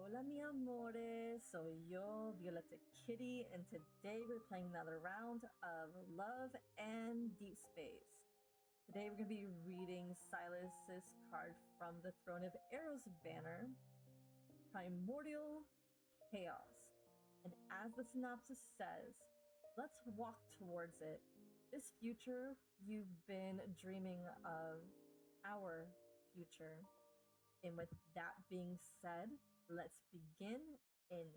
Hola mi amores, soy yo, Violeta Kitty, and today we're playing another round of Love and Deep Space. Today we're going to be reading Sylus's card from the Throne of Arrows banner, Primordial Chaos. And as the synopsis says, let's walk towards it. This future you've been dreaming of, our future. And with that being said, let's begin in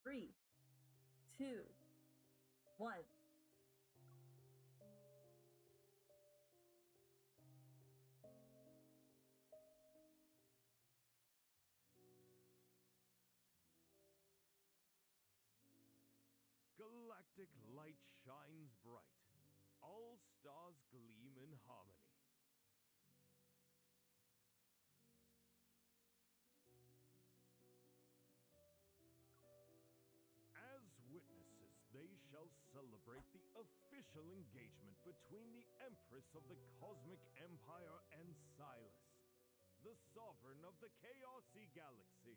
3, 2, 1. Galactic light shines bright. All stars gleam in harmony. As witnesses, they shall celebrate the official engagement between the Empress of the Cosmic Empire and Sylus, the sovereign of the Chaosy Galaxy.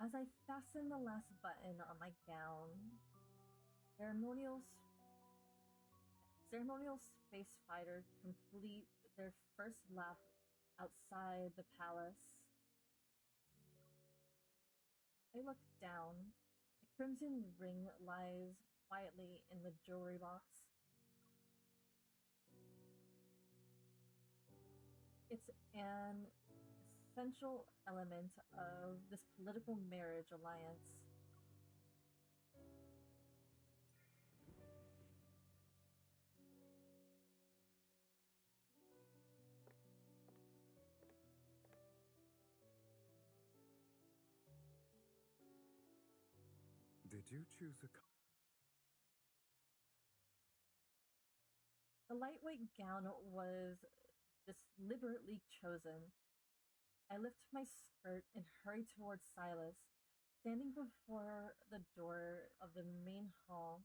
As I fasten the last button on my gown, ceremonial space fighter complete their first lap outside the palace. I look down. A crimson ring lies quietly in the jewelry box. It's an essential element of this political marriage alliance. Did you choose a The lightweight gown was deliberately chosen. I lift my skirt and hurry towards Sylus. Standing before the door of the main hall,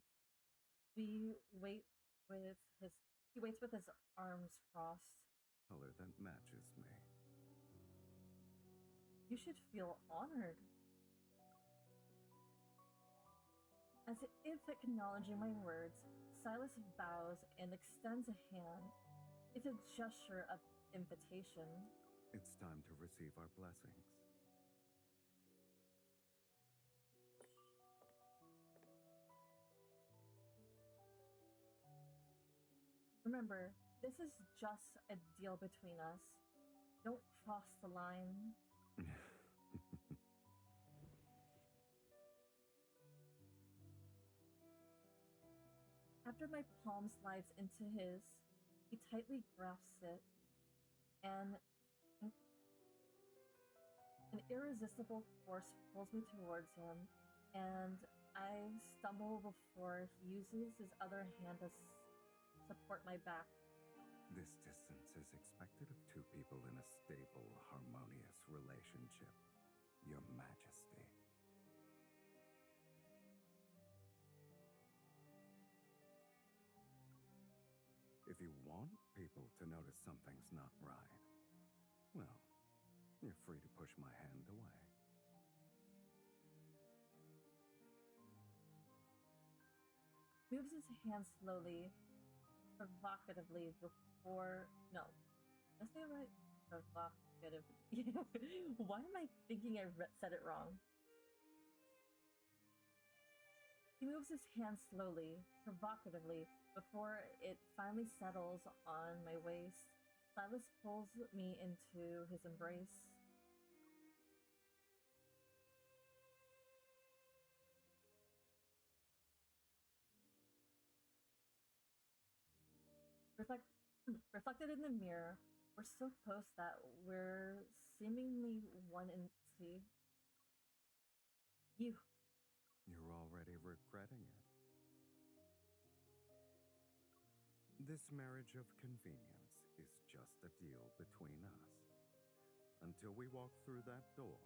we wait with his he waits with his arms crossed. color that matches me? You should feel honored. As if acknowledging my words, Sylus bows and extends a hand. It's a gesture of invitation. It's time to receive our blessings. Remember, this is just a deal between us. Don't cross the line. After my palm slides into his, he tightly grasps it, and an irresistible force pulls me towards him, and I stumble before he uses his other hand to support my back. This distance is expected of two people in a stable, harmonious relationship, Your Majesty. If you want people to notice something's not right, well, you're free to push my hand away. Moves his hand slowly, provocatively before. No. That's not right. Provocative. Why am I thinking I said it wrong? He moves his hand slowly, provocatively, before it finally settles on my waist. Sylus pulls me into his embrace. Reflected in the mirror, we're so close that we're seemingly one entity. You're already regretting it. This marriage of convenience is just a deal between us. Until we walk through that door,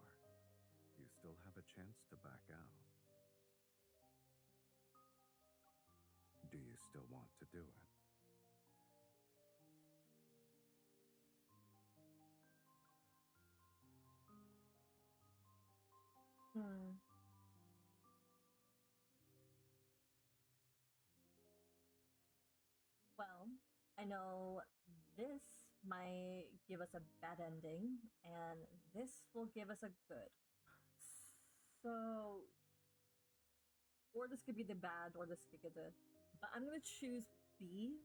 you still have a chance to back out. Do you still want to do it? Well, I know this might give us a bad ending, and this will give us a good. So, or this could be the bad, or this could be the good. But I'm gonna choose B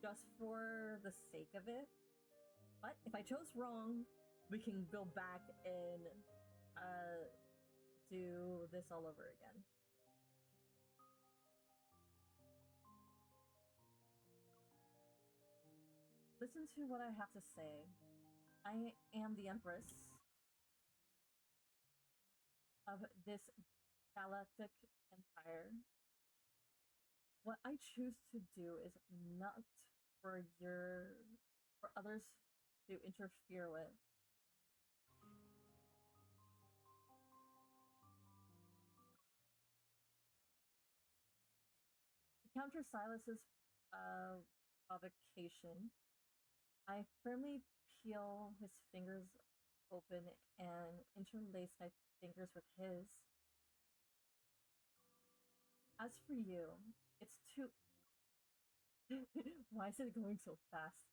just for the sake of it. But if I chose wrong, we can go back and do this all over again. Listen to what I have to say. I am the Empress of this galactic empire. What I choose to do is not for others to interfere with. To counter Silas's provocation, I firmly peel his fingers open and interlace my fingers with his. As for you, it's too. Why is it going so fast?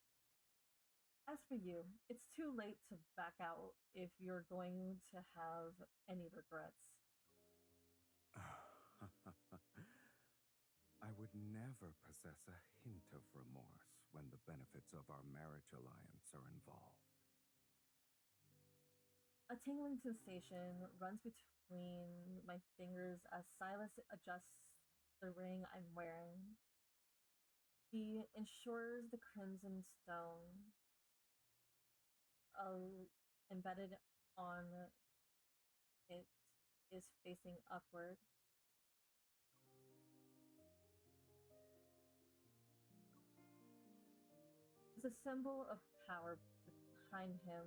As for you, it's too late to back out if you're going to have any regrets. I would never possess a hint of remorse when the benefits of our marriage alliance are involved. A tingling sensation runs between my fingers as Silas adjusts the ring I'm wearing. He ensures the crimson stone embedded on it is facing upward. It's a symbol of power behind him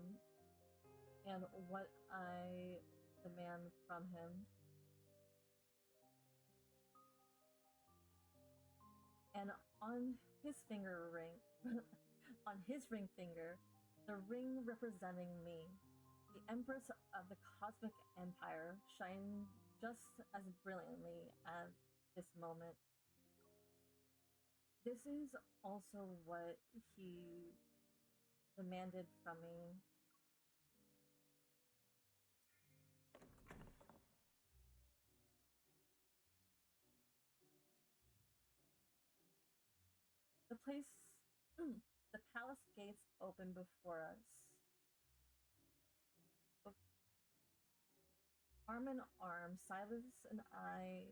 and what I demand from him. And on his finger ring, on his ring finger, the ring representing me, the Empress of the Cosmic Empire, shines just as brilliantly at this moment. This is also what he demanded from me. The place, the palace gates open before us. Arm in arm, Silas and I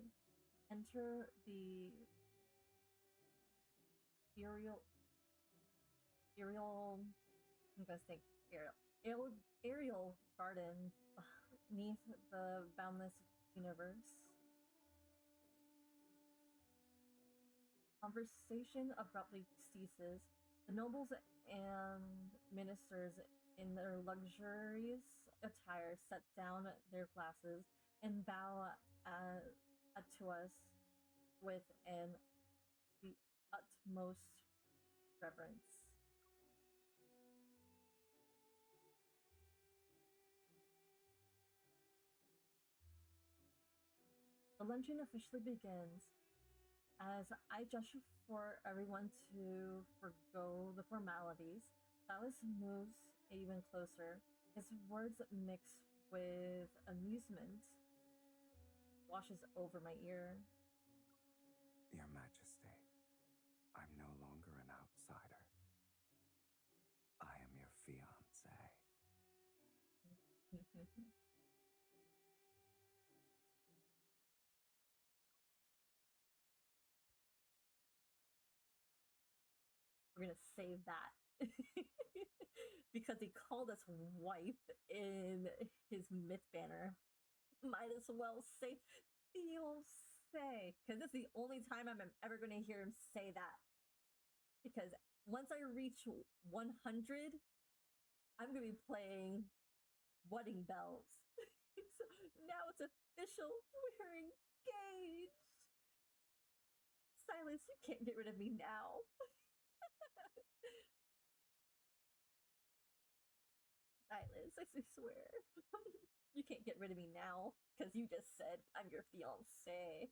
enter the aerial, I'm gonna say aerial garden beneath the boundless universe. Conversation abruptly ceases. The nobles and ministers in their luxurious attire set down their glasses and bow to us with the utmost reverence. The luncheon officially begins. As I gesture for everyone to forgo the formalities, Silas moves even closer. His words mixed with amusement washes over my ear. Your Majesty, I'm no longer an outsider. I am your fiancé. We're gonna save that. Because he called us wife in his myth banner. Might as well say fiancé, because it's the only time I'm ever going to hear him say that. Because once I reach 100, I'm going to be playing wedding bells. So now it's official. We're engaged. Silas, you can't get rid of me now. Silas. princess, I swear. You can't get rid of me now, because you just said I'm your fiance.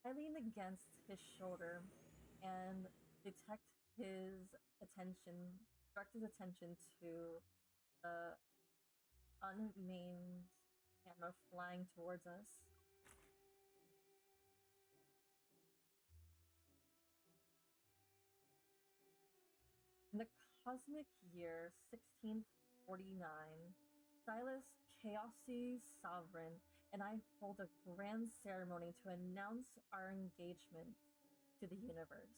I lean against his shoulder and detect his attention, direct his attention to the unmanned camera flying towards us. In the cosmic year 1649, Sylus, Chaosy Sovereign, and I hold a grand ceremony to announce our engagement to the universe.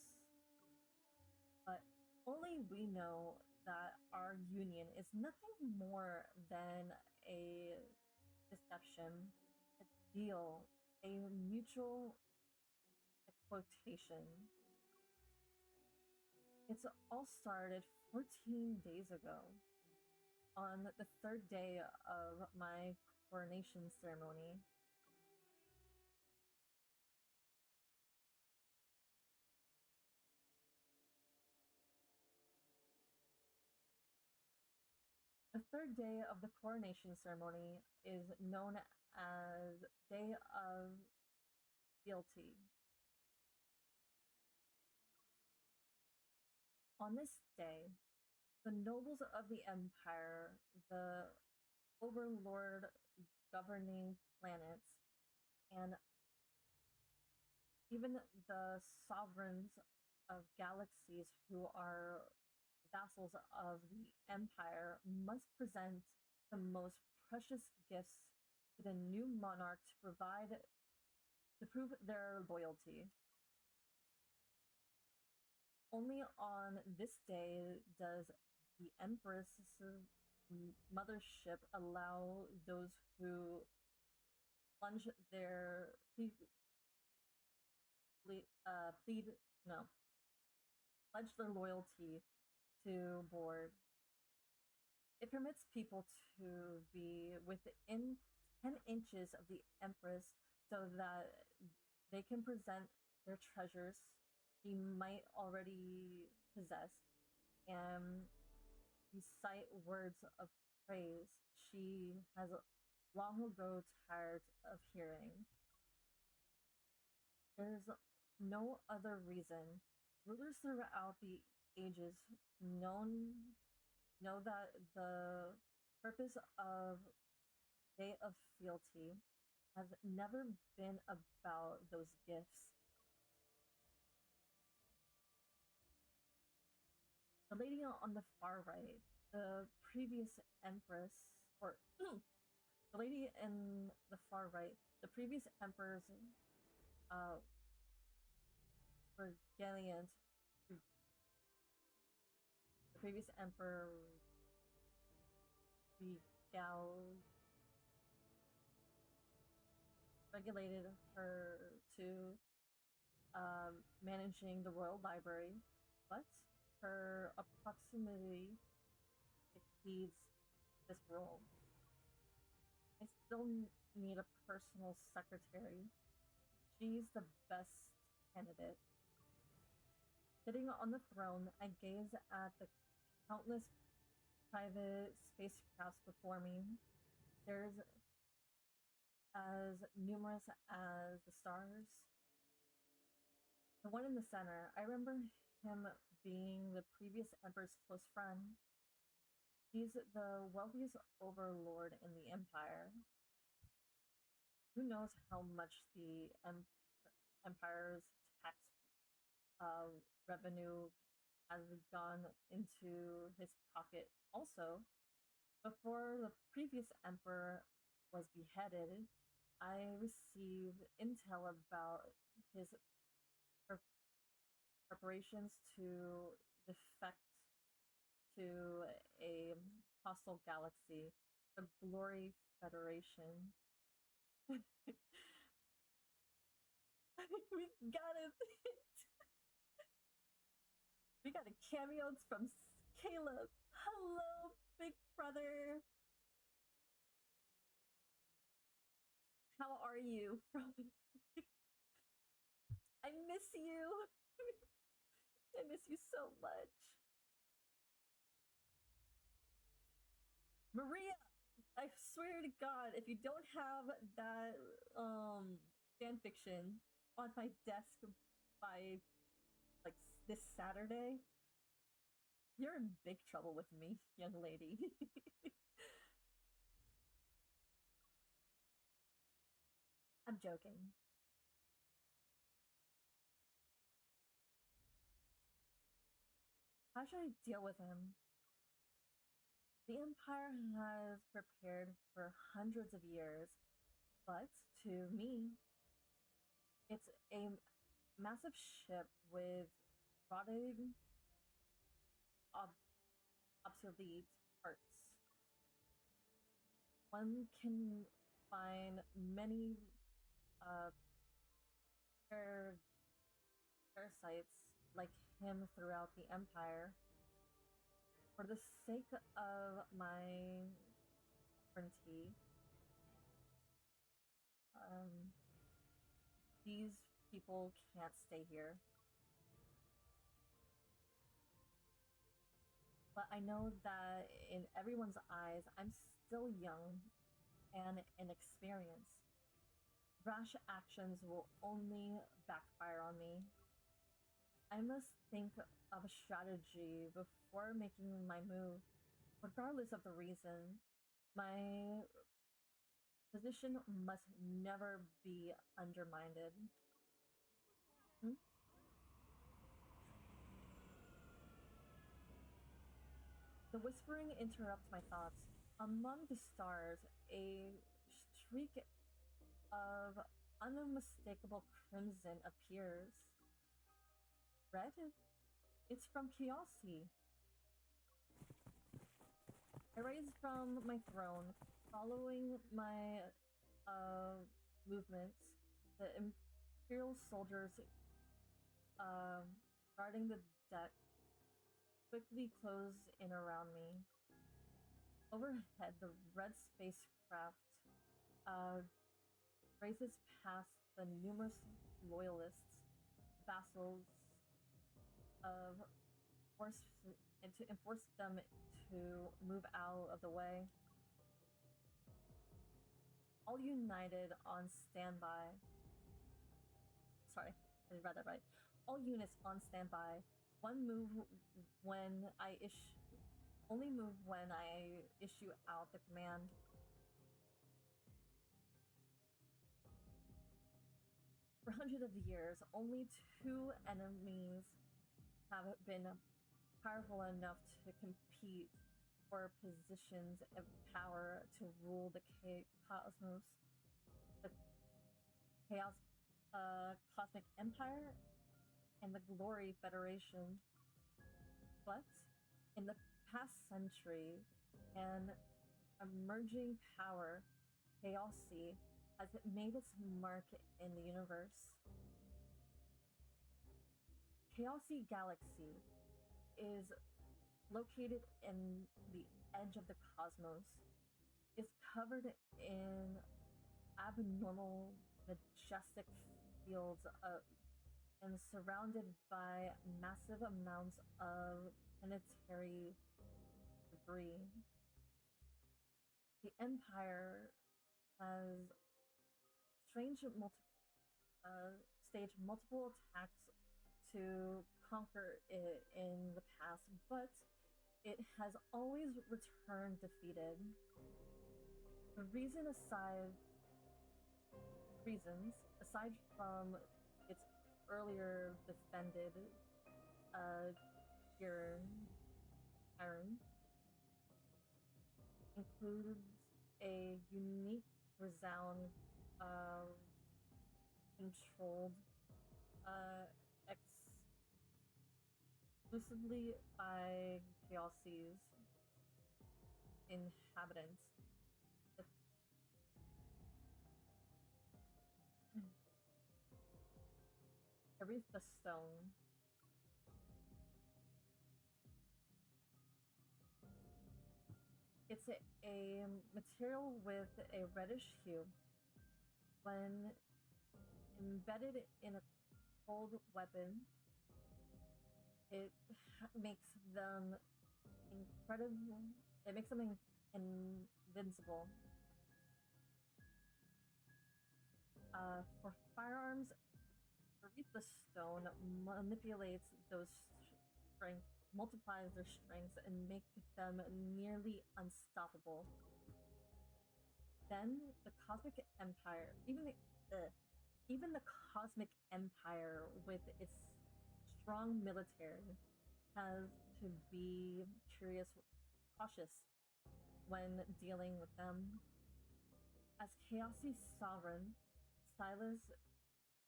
But only we know that our union is nothing more than a deception, a deal, a mutual exploitation. It's all started 14 days ago, on the third day of my coronation ceremony. The third day of the coronation ceremony is known as Day of Fealty. On this day, the nobles of the empire, the overlord governing planets, and even the sovereigns of galaxies who are vassals of the empire must present the most precious gifts to the new monarch to prove their loyalty. Only on this day does the Empress's mothership allow those who plunge their plead no pledge their loyalty to board. It permits people to be within 10 inches of the Empress so that they can present their treasures she might already possess and recite words of praise she has long ago tired of hearing. There's no other reason. Rulers throughout the ages know that the purpose of Day of Fealty has never been about those gifts. The lady on the far right, the previous empress, or the lady in the far right, the previous emperor's Regaliant, the previous emperor regulated her to managing the royal library, but her approximately exceeds this role. I still need a personal secretary. She's the best candidate. Sitting on the throne, I gaze at the countless private spacecrafts before me. There's as numerous as the stars. The one in the center, I remember him being the previous emperor's close friend. He's the wealthiest overlord in the empire. Who knows how much the empire's tax revenue has gone into his pocket. Also, before the previous emperor was beheaded, I received intel about his preparations to defect to a hostile galaxy, the Glory Federation. We got it. We got a cameo from Caleb. Hello, big brother. How are you? I miss you. I miss you so much. Maria, I swear to God, if you don't have that fan fiction on my desk by like this Saturday, you're in big trouble with me, young lady. I'm joking. How should I deal with him? The Empire has prepared for hundreds of years, but to me, it's a massive ship with rotting, obsolete parts. One can find many uh, parasites like him throughout the Empire. For the sake of my sovereignty, these people can't stay here. But I know that in everyone's eyes, I'm still young and inexperienced. Rash actions will only backfire on me. I must think of a strategy before making my move, regardless of the reason. My position must never be undermined. Hmm? The whispering interrupts my thoughts. Among the stars, a streak of unmistakable crimson appears. Red? It's from Kiyoshi. I rise from my throne, following my movements. The Imperial soldiers guarding the deck quickly close in around me. Overhead, the red spacecraft races past the numerous loyalists, vassals of force, and to enforce them to move out of the way. All united on standby. Sorry, I read that right. All units on standby. One move when I only move when I issue out the command. For hundreds of years, only two enemies have been powerful enough to compete for positions of power to rule the cosmos. The Chaos Cosmic Empire and the Glory Federation. But in the past century, an emerging power, Chaosy, has made its mark in the universe. Chaosy Galaxy is located in the edge of the cosmos. It's covered in abnormal, majestic fields and surrounded by massive amounts of planetary debris. The Empire has staged multiple attacks to conquer it in the past, but it has always returned defeated. The reasons, aside from its earlier defended iron, includes a unique resound controlled exclusively by Chaosy's inhabitants. Aretha Stone. It's a material with a reddish hue. When embedded in a cold weapon. It makes them incredible. It makes them invincible. For firearms, the stone manipulates those strength, multiplies their strengths, and make them nearly unstoppable. Then the Cosmic Empire, even the Cosmic Empire, with its strong military, has to be cautious when dealing with them. As Chaosi's sovereign, Sylus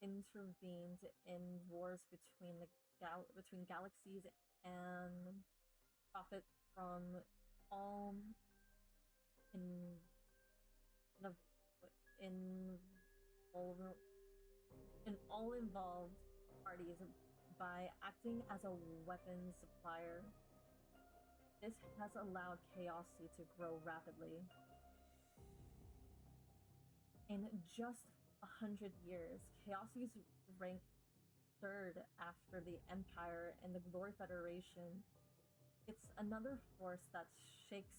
intervened in wars between galaxies and profit from all in in in all involved parties by acting as a weapons supplier. This has allowed Chaosy to grow rapidly. In just 100 years, Chaosy's ranked third after the Empire and the Glory Federation. It's another force that shakes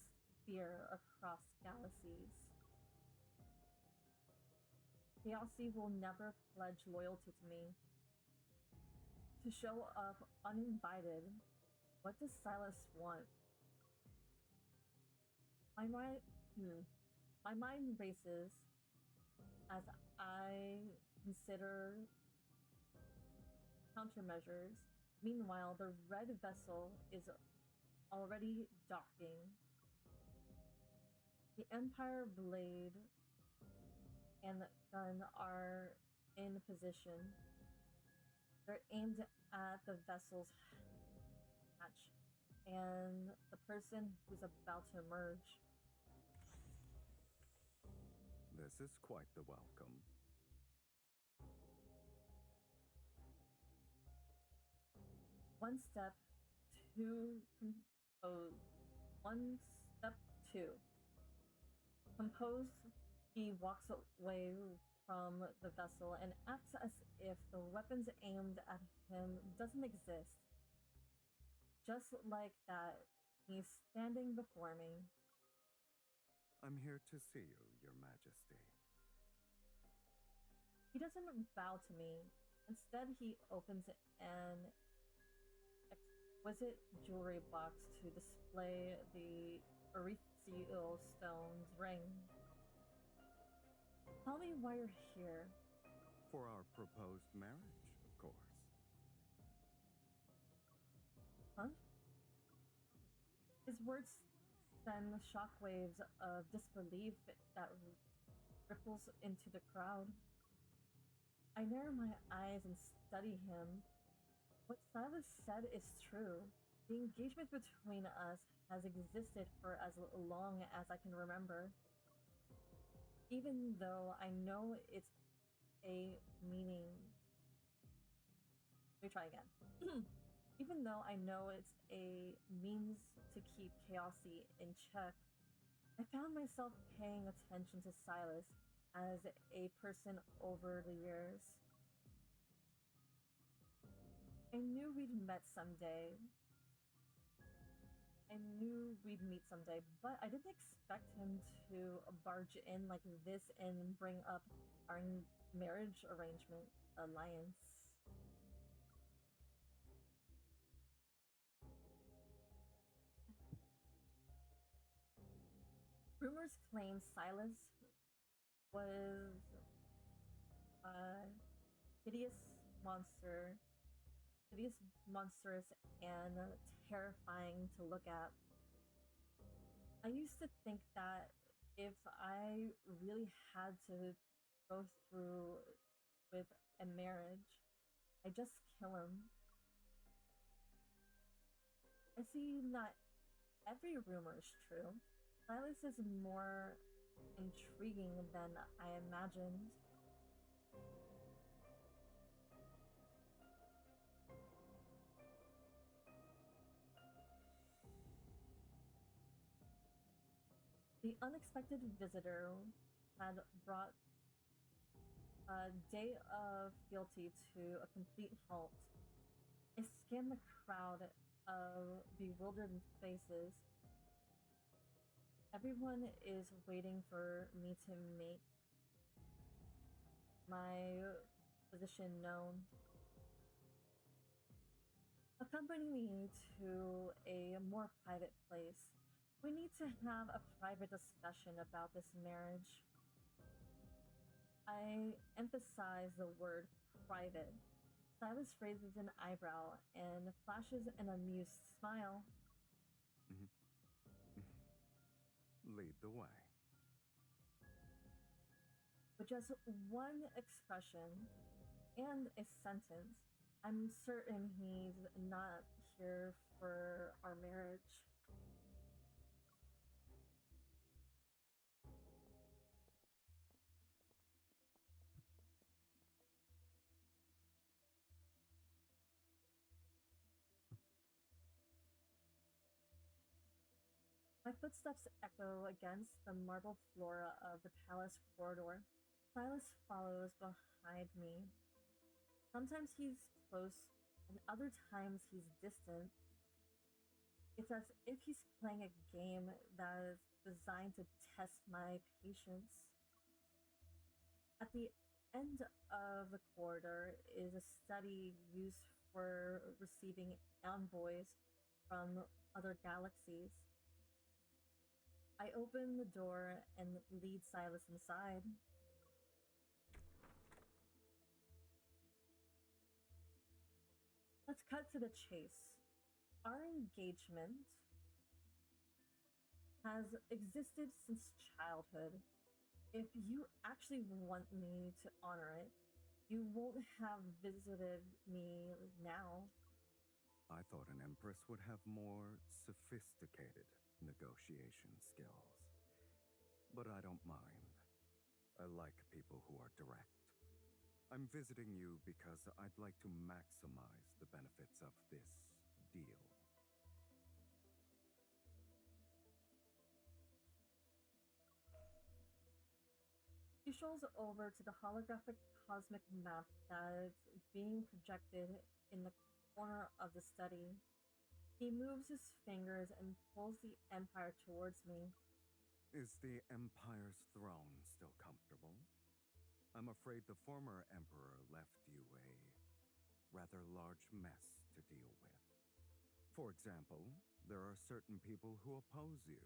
fear across galaxies. Chaosy will never pledge loyalty to me. To show up uninvited, what does Sylus want? My mind races as I consider countermeasures. Meanwhile, the red vessel is already docking. The Empire blade and gun are in position. They're aimed at the vessel's hatch and the person who's about to emerge. This is quite the welcome. One step two. Composed, he walks away from the vessel and acts as if the weapons aimed at him doesn't exist. Just like that, he's standing before me. I'm here to see you, Your Majesty. He doesn't bow to me. Instead, he opens an exquisite jewelry box to display the ethereal stone's ring. Tell me why you're here. For our proposed marriage, of course. Huh? His words send shockwaves of disbelief that ripples into the crowd. I narrow my eyes and study him. What Sylus said is true. The engagement between us has existed for as long as I can remember. Even though I know it's a meaning. Let me try again. Even though I know it's a means to keep Chaosy in check, I found myself paying attention to Sylus as a person over the years. I knew we'd meet someday, but I didn't expect him to barge in like this and bring up our marriage alliance. Rumors claim Sylus was a hideous, monstrous, and terrifying to look at. I used to think that if I really had to go through with a marriage, I'd just kill him. I see not every rumor is true. Sylus is more intriguing than I imagined. The unexpected visitor had brought A day of fealty to a complete halt. I scan the crowd of bewildered faces. Everyone is waiting for me to make my position known. Accompany me to a more private place. We need to have a private discussion about this marriage. I emphasize the word private. Silas raises an eyebrow and flashes an amused smile. Lead the way. With just one expression and a sentence, I'm certain he's not here for our marriage. My footsteps echo against the marble floor of the palace corridor. Silas follows behind me. Sometimes he's close, and other times he's distant. It's as if he's playing a game that is designed to test my patience. At the end of the corridor is a study used for receiving envoys from other galaxies. I open the door and lead Silas inside. Let's cut to the chase. Our engagement has existed since childhood. If you actually want me to honor it, you won't have visited me now. I thought an empress would have more sophisticated negotiation skills. But I don't mind. I like people who are direct. I'm visiting you because I'd like to maximize the benefits of this deal. He strolls over to the holographic cosmic map that's being projected in the corner of the study. He moves his fingers and pulls the Empire towards me. Is the Empire's throne still comfortable? I'm afraid the former Emperor left you a rather large mess to deal with. For example, there are certain people who oppose you.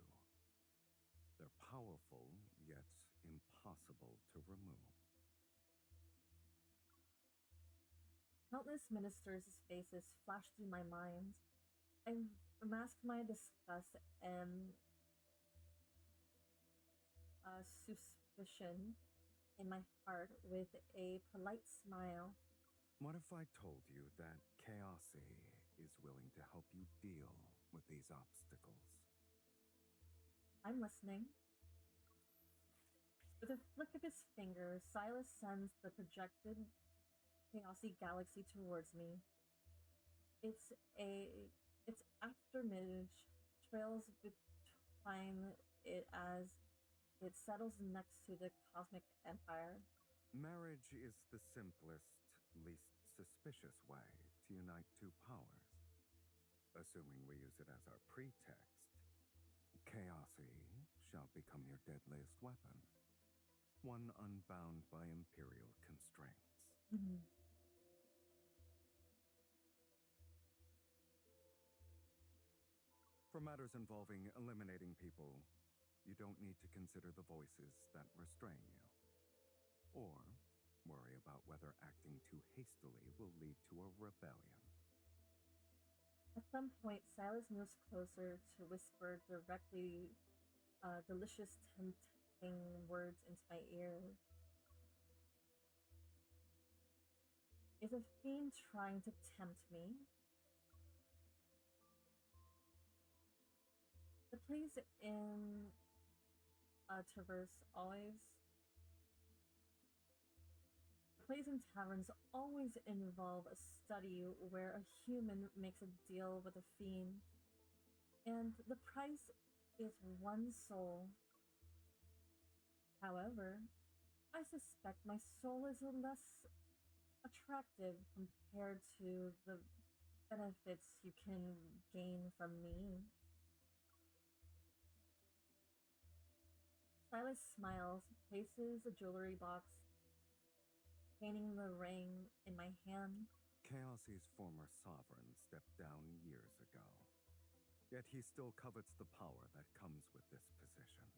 They're powerful, yet impossible to remove. Countless ministers' faces flash through my mind. I mask my disgust and suspicion in my heart with a polite smile. What if I told you that Chaosy is willing to help you deal with these obstacles? I'm listening. With a flick of his finger, Silas sends the projected chaosy galaxy towards me. Its afterimage trails between it as it settles next to the cosmic empire. Marriage is the simplest, least suspicious way to unite two powers. Assuming we use it as our pretext, Chaosy shall become your deadliest weapon. One unbound by imperial constraints. Mhm. For matters involving eliminating people, you don't need to consider the voices that restrain you. Or worry about whether acting too hastily will lead to a rebellion. At some point, Silas moves closer to whisper directly delicious, tempting words into my ear. Is a fiend trying to tempt me? The plays in Traverse always. Plays in taverns always involve a study where a human makes a deal with a fiend, and the price is one soul. However, I suspect my soul is less attractive compared to the benefits you can gain from me. Silas smiles, places a jewelry box, containing the ring in my hand. Chaosi's former sovereign stepped down years ago. Yet he still covets the power that comes with this position.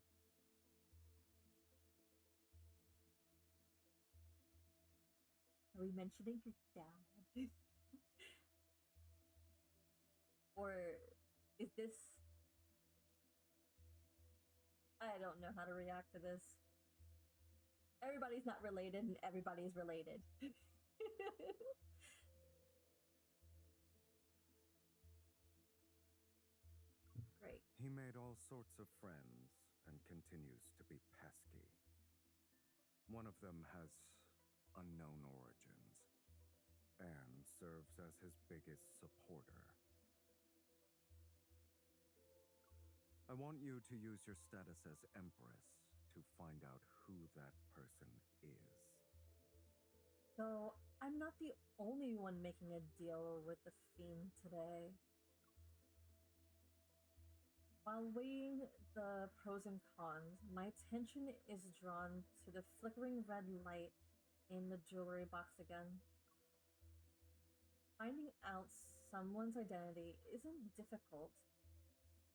Are we mentioning your dad? Or is this. I don't know how to react to this. Everybody's not related and everybody's related. Great. He made all sorts of friends and continues to be pesky. One of them has unknown origins and serves as his biggest supporter. I want you to use your status as Empress to find out who that person is. So, I'm not the only one making a deal with the Fiend today. While weighing the pros and cons, my attention is drawn to the flickering red light in the jewelry box again. Finding out someone's identity isn't difficult.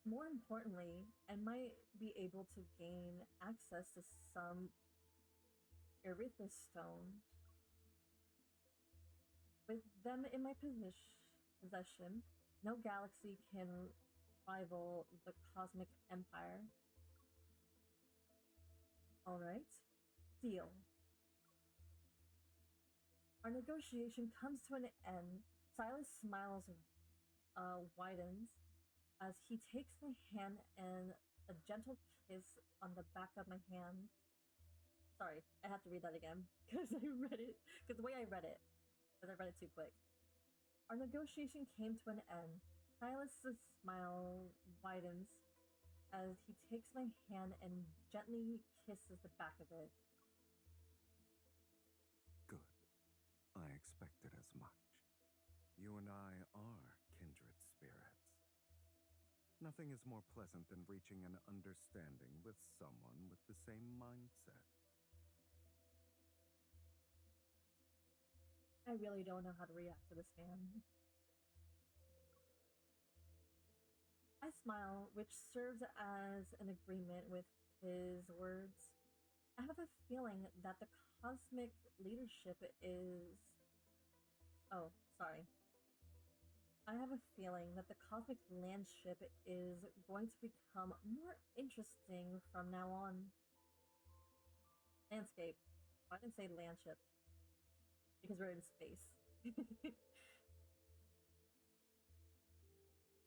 More importantly, I might be able to gain access to some Erythis stone. With them in my possession, no galaxy can rival the Cosmic Empire. Alright, deal. Our negotiation comes to an end. Silas' smiles widens as he takes my hand and a gentle kiss on the back of my hand. Sorry, I have to read that again because I read it, because the way I read it, because I read it too quick. Our negotiation came to an end. Silas' smile widens as he takes my hand and gently kisses the back of it. Good. I expected as much. You and I are kindred spirits. Nothing is more pleasant than reaching an understanding with someone with the same mindset. I really don't know how to react to this man. I smile, which serves as an agreement with his words. I have a feeling that the cosmic leadership is. Oh, sorry. I have a feeling that the cosmic landship is going to become more interesting from now on. Landscape. Why didn't I say landship? Because we're in space.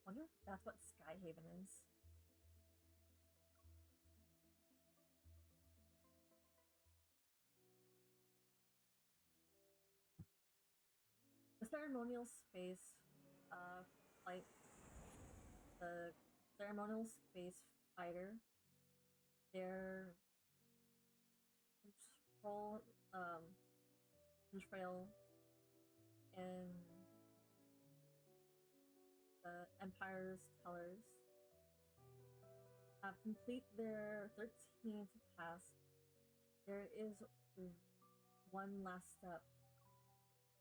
Wonder if that's what Skyhaven is. The ceremonial space, like the ceremonial space fighter, their control, control in the Empire's colors have complete their 13th pass. There is one last step.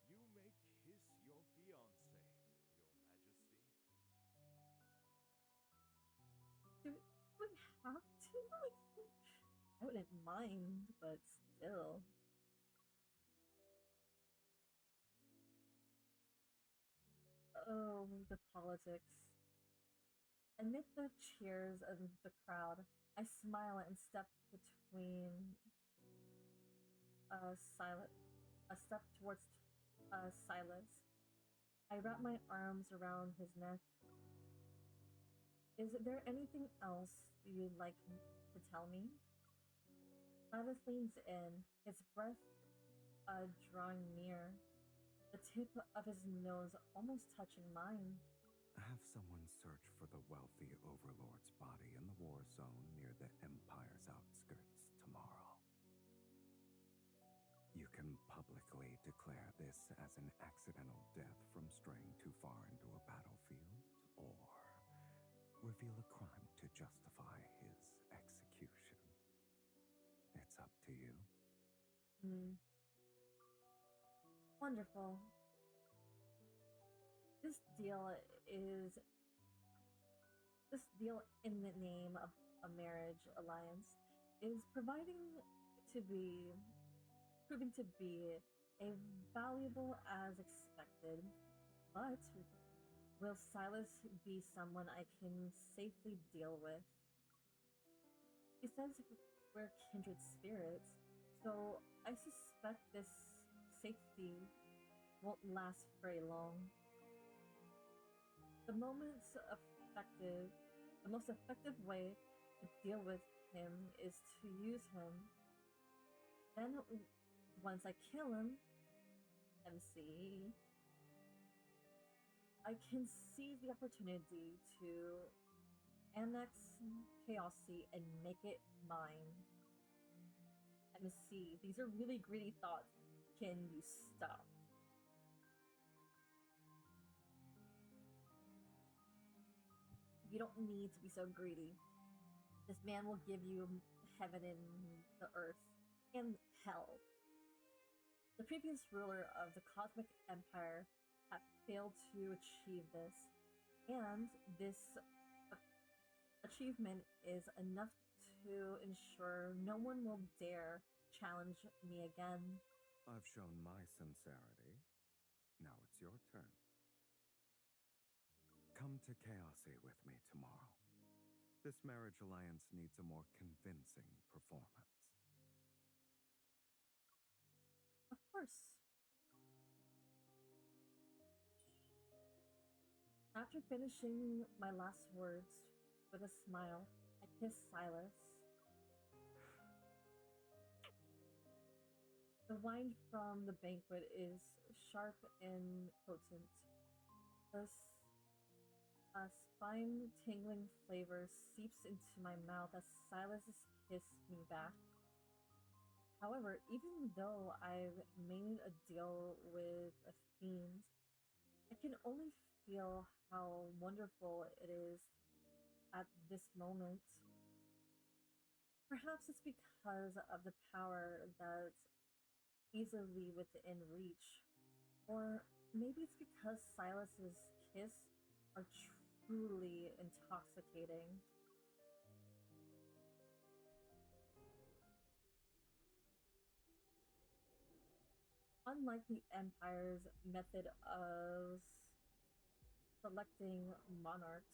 You may kiss your fiancé, Your Majesty. Do we have to? I wouldn't mind, but still. Oh, the politics. Amid the cheers of the crowd, I smile and step between a step towards Sylus. I wrap my arms around his neck. Is there anything else you'd like to tell me? Sylus leans in, his breath drawing near, the tip of his nose almost touching mine. Have someone search for the wealthy overlord's body in the war zone near the Empire's outskirts tomorrow. You can publicly declare this as an accidental death from straying too far into a battlefield, or reveal a crime to justify his execution. It's up to you. Hmm. Wonderful. This deal is this deal in the name of a marriage alliance is proving to be a valuable as expected, but will Sylus be someone I can safely deal with? He says we're kindred spirits, so I suspect this safety won't last very long. The the most effective way to deal with him is to use him. Then, once I kill him, MC, I can seize the opportunity to annex Chaosy and make it mine. MC, these are really greedy thoughts. Can you stop? You don't need to be so greedy. This man will give you heaven and the earth and hell. The previous ruler of the Cosmic Empire had failed to achieve this, and this achievement is enough to ensure no one will dare challenge me again. I've shown my sincerity. Now it's your turn. Come to Chaosy with me tomorrow. This marriage alliance needs a more convincing performance. Of course. After finishing my last words with a smile, I kiss Sylus. The wine from the banquet is sharp and potent. The spine-tingling flavor seeps into my mouth as Sylus kisses me back. However, even though I've made a deal with a fiend, I can only feel how wonderful it is at this moment. Perhaps it's because of the power that's easily within reach, or maybe it's because Silas's kiss are truly intoxicating. Unlike the Empire's method of selecting monarchs,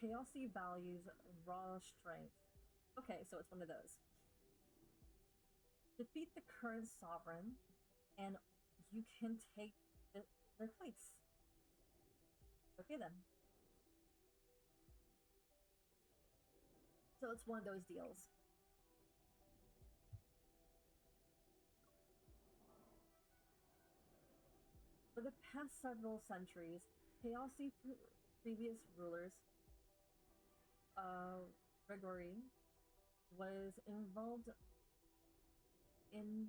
Chaosy values raw strength. Okay, so it's one of those. Defeat the current sovereign, and you can take their place. Okay then. So it's one of those deals. For the past several centuries, Chaosy previous rulers, Gregory, was involved in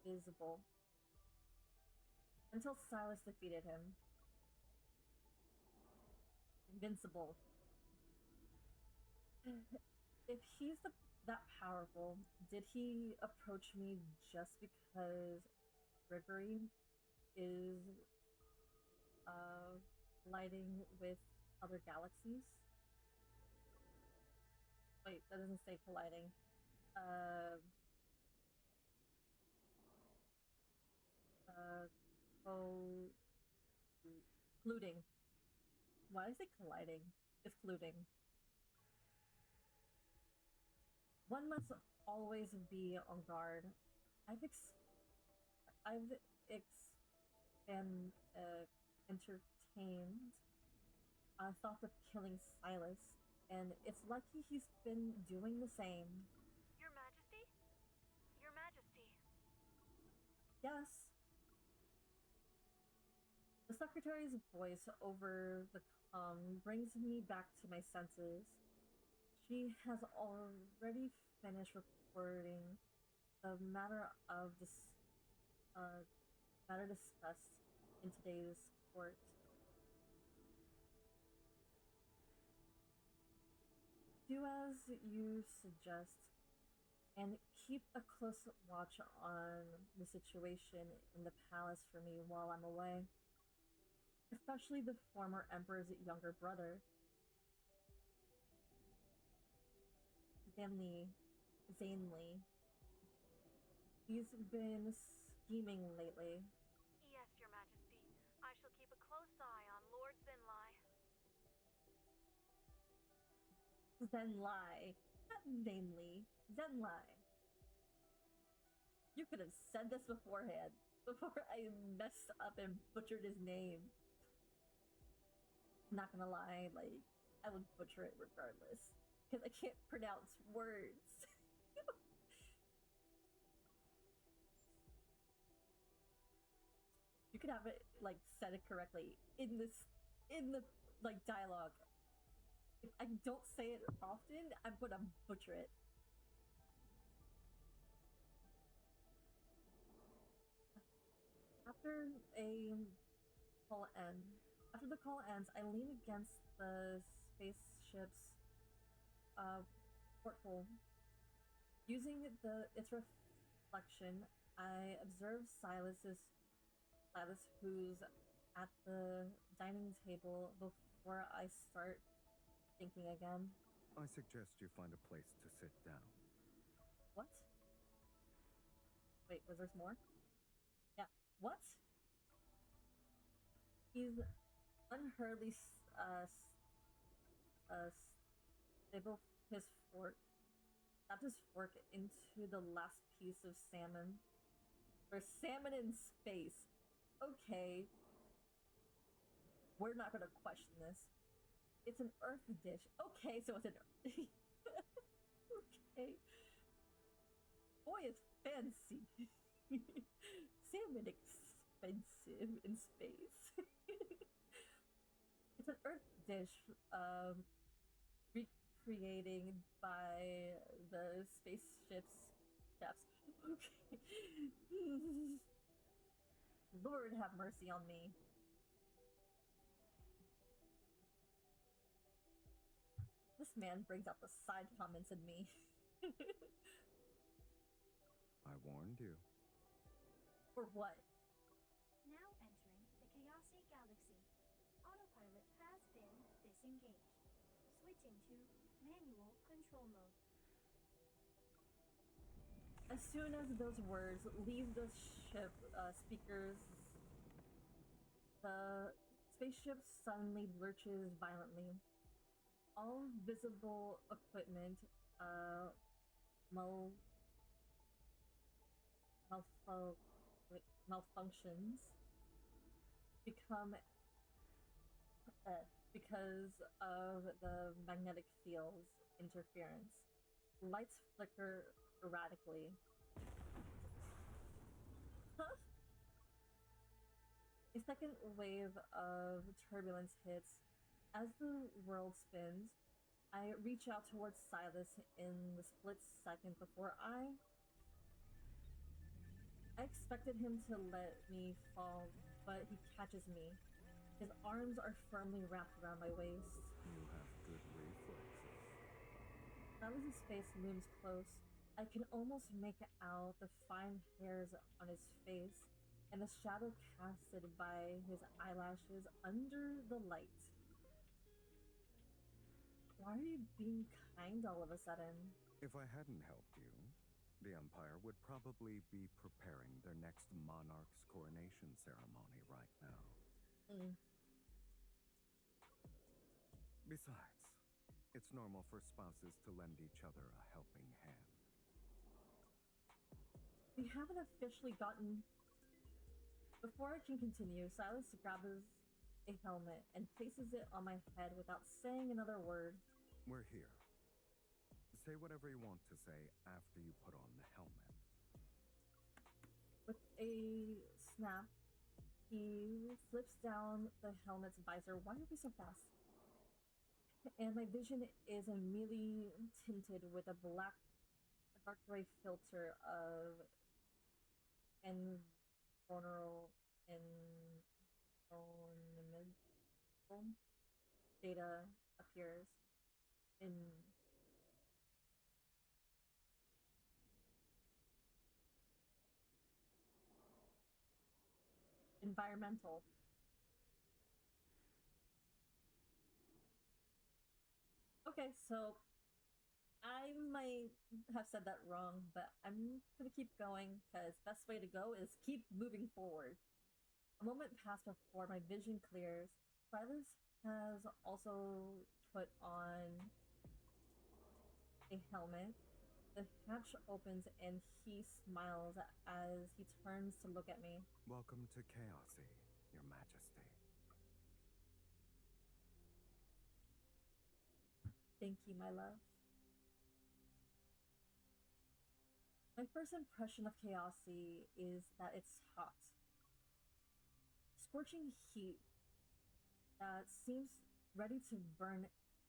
invisible until Sylus defeated him. Invincible. If he's that powerful, did he approach me just because Gregory is colliding with other galaxies? Wait, that doesn't say colliding. Colluding. Why is it colliding? It's colluding. One must always be on guard. I've been entertained thoughts of killing Sylus, and it's lucky he's been doing the same. Your Majesty? Your Majesty. Yes. The secretary's voice over the brings me back to my senses. She has already finished reporting the matter discussed in today's court. Do as you suggest, and keep a close watch on the situation in the palace for me while I'm away, especially the former emperor's younger brother, Zanli. Zanli. He's been scheming lately. Yes, Your Majesty. I shall keep a close eye on Lord Zenlai. Zenlai. Not Zanli. Zenlai. You could have said this beforehand, before I messed up and butchered his name. Not gonna lie, like, I would butcher it regardless, because I can't pronounce words. You could have it, like, said it correctly in the like, dialogue. If I don't say it often, I'm gonna butcher it. After the call ends, I lean against the spaceship's porthole. Using its reflection, I observe Silas, who's at the dining table before I start thinking again. I suggest you find a place to sit down. What? Wait, was there more? Yeah. What? He's unhurriedly stable his fork, tapped his fork into the last piece of salmon. Or salmon in space. Okay. We're not gonna question this. It's an Earth dish. Okay, so it's an okay. Boy, it's fancy. Salmon expensive in space. It's an Earth dish, recreating by the spaceship's chefs. Okay. Lord have mercy on me. This man brings out the side comments in me. I warned you. For what? Now entering the Chaosic Galaxy. Autopilot has been disengaged. Switching to manual control mode. As soon as those words leave the ship speakers, the spaceship suddenly lurches violently. All visible equipment malfunctions because of the magnetic field's interference. Lights flicker erratically. Huh? A second wave of turbulence hits. As the world spins, I reach out towards Sylus in the split second before I expected him to let me fall, but he catches me. His arms are firmly wrapped around my waist. You have good reflexes. Silas's face looms close. I can almost make out the fine hairs on his face and the shadow casted by his eyelashes under the light. Why are you being kind all of a sudden? If I hadn't helped you, the Empire would probably be preparing their next monarch's coronation ceremony right now. Besides, it's normal for spouses to lend each other a helping hand. We haven't officially gotten... Before I can continue, Sylus grabs a helmet and places it on my head without saying another word. We're here. Say whatever you want to say after you put on the helmet. With a snap, he flips down the helmet's visor. Why are we so fast? and my vision is immediately tinted with a dark gray filter of invulnerable and data appears in environmental. Okay, so I might have said that wrong, but I'm gonna keep going because best way to go is keep moving forward. A moment passed before my vision clears. Sylus has also put on a helmet. The hatch opens and he smiles as he turns to look at me. Welcome to Chaosy, Your Majesty. Thank you, my love. My first impression of Chaosy is that it's hot. Scorching heat that seems ready to burn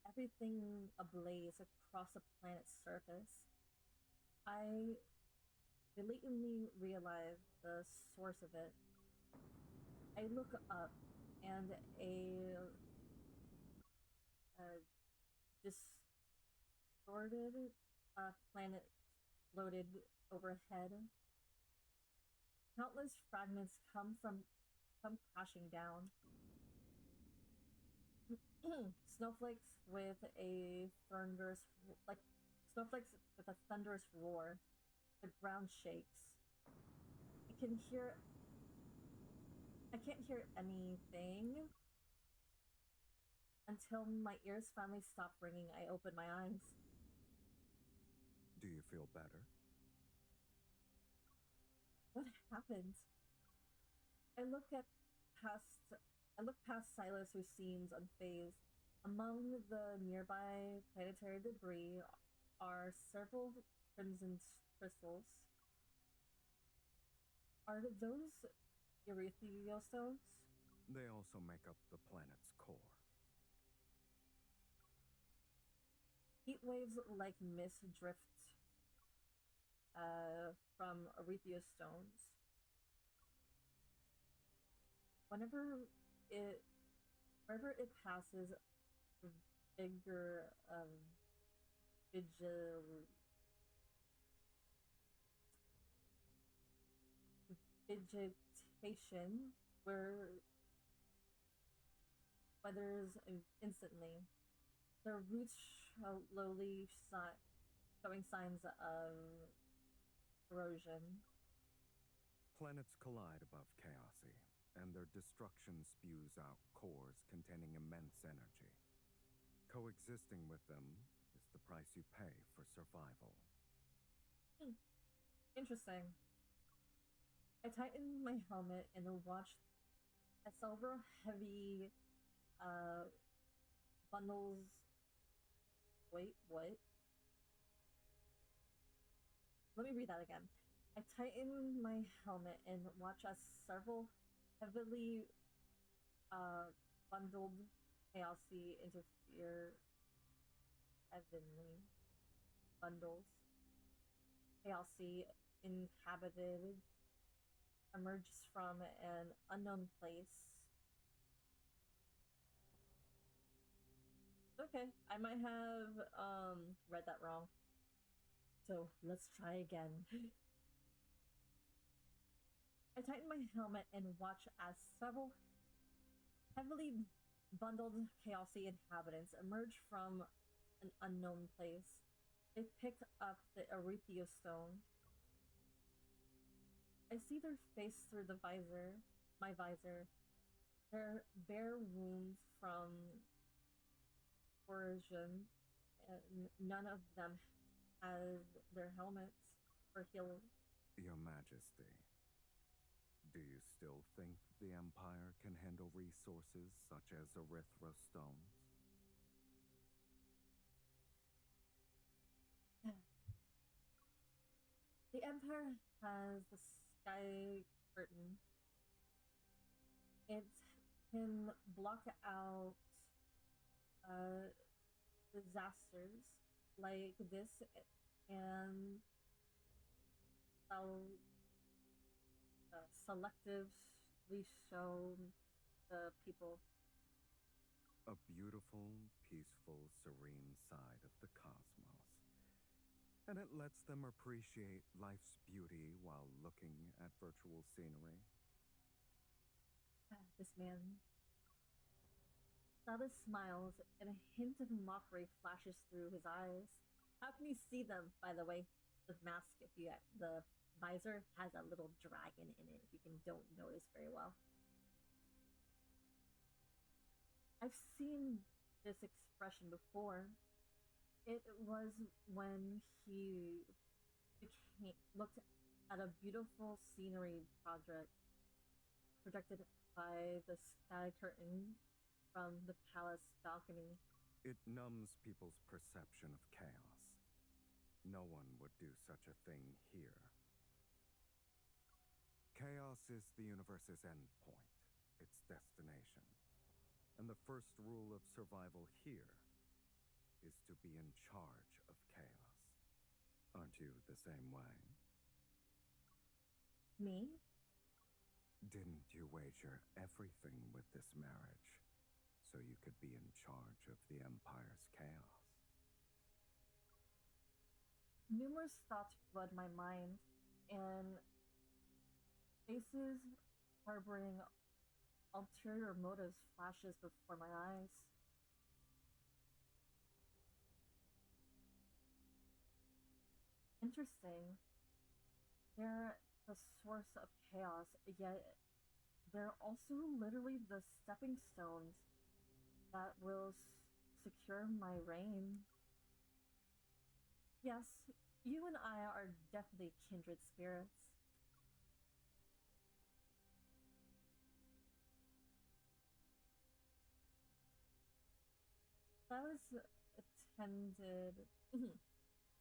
everything ablaze across the planet's surface. I blatantly realize the source of it. I look up and a distorted planet floated overhead. Countless fragments come crashing down. Snowflakes with a thunderous like snowflakes with a thunderous roar. The ground shakes. I can hear I can't hear anything until my ears finally stop ringing. I open my eyes. Do you feel better? What happened? I look at past I look past Sylus, who seems unfazed. Among the nearby planetary debris are several crimson crystals. Are those erythritol stones? They also make up the planet's core. Heat waves like mist drift from erythritol stones. It wherever it passes, bigger vigil vegetation where weathers instantly. Their roots showing signs of erosion. Planets collide above Chaosy, and their destruction spews out cores containing immense energy. Coexisting with them is the price you pay for survival. Interesting. I tightened my helmet and watched as several heavy uh, bundles. Wait, what? Let me read that again. I tightened my helmet and watched as several heavily bundled chaosy interfere heavenly bundles. Chaosy inhabited emerges from an unknown place. Okay, I might have read that wrong. So let's try again. I tighten my helmet and watch as several heavily bundled chaosy inhabitants emerge from an unknown place. They pick up the erythritol stone. I see their face through my visor. Their bare wounds from corrosion, and none of them has their helmets or healed. Your Majesty, do you still think the Empire can handle resources such as erythro stones? The Empire has the sky curtain. It can block out disasters like this and how selectively show the people. A beautiful, peaceful, serene side of the cosmos. And it lets them appreciate life's beauty while looking at virtual scenery. This man. Sylus smiles, and a hint of mockery flashes through his eyes. How can you see them, by the way? The mask, if you the visor has a little dragon in it, if you don't notice very well. I've seen this expression before. It was when he looked at a beautiful scenery projected by the sky curtain from the palace balcony. It numbs people's perception of chaos. No one would do such a thing here. Chaos is the universe's endpoint, its destination. And the first rule of survival here is to be in charge of chaos. Aren't you the same way? Me? Didn't you wager everything with this marriage so you could be in charge of the Empire's chaos? Numerous thoughts flood my mind, and faces harboring ulterior motives flashes before my eyes. Interesting. They're the source of chaos, yet they're also literally the stepping stones that will secure my reign. Yes, you and I are definitely kindred spirits. Sylus attended.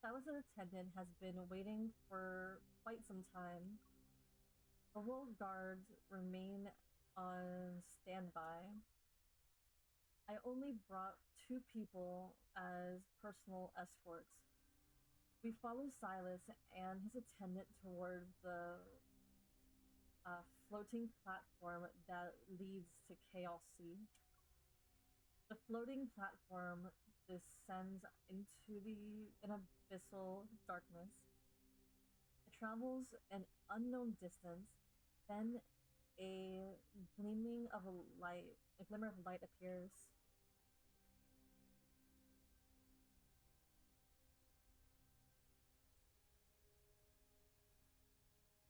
Sylus' attendant has been waiting for quite some time. The royal guards remain on standby. I only brought 2 people as personal escorts. We follow Sylus and his attendant toward the floating platform that leads to Chaos Sea. The floating platform descends into an abyssal darkness. It travels an unknown distance, then a glimmer of light appears.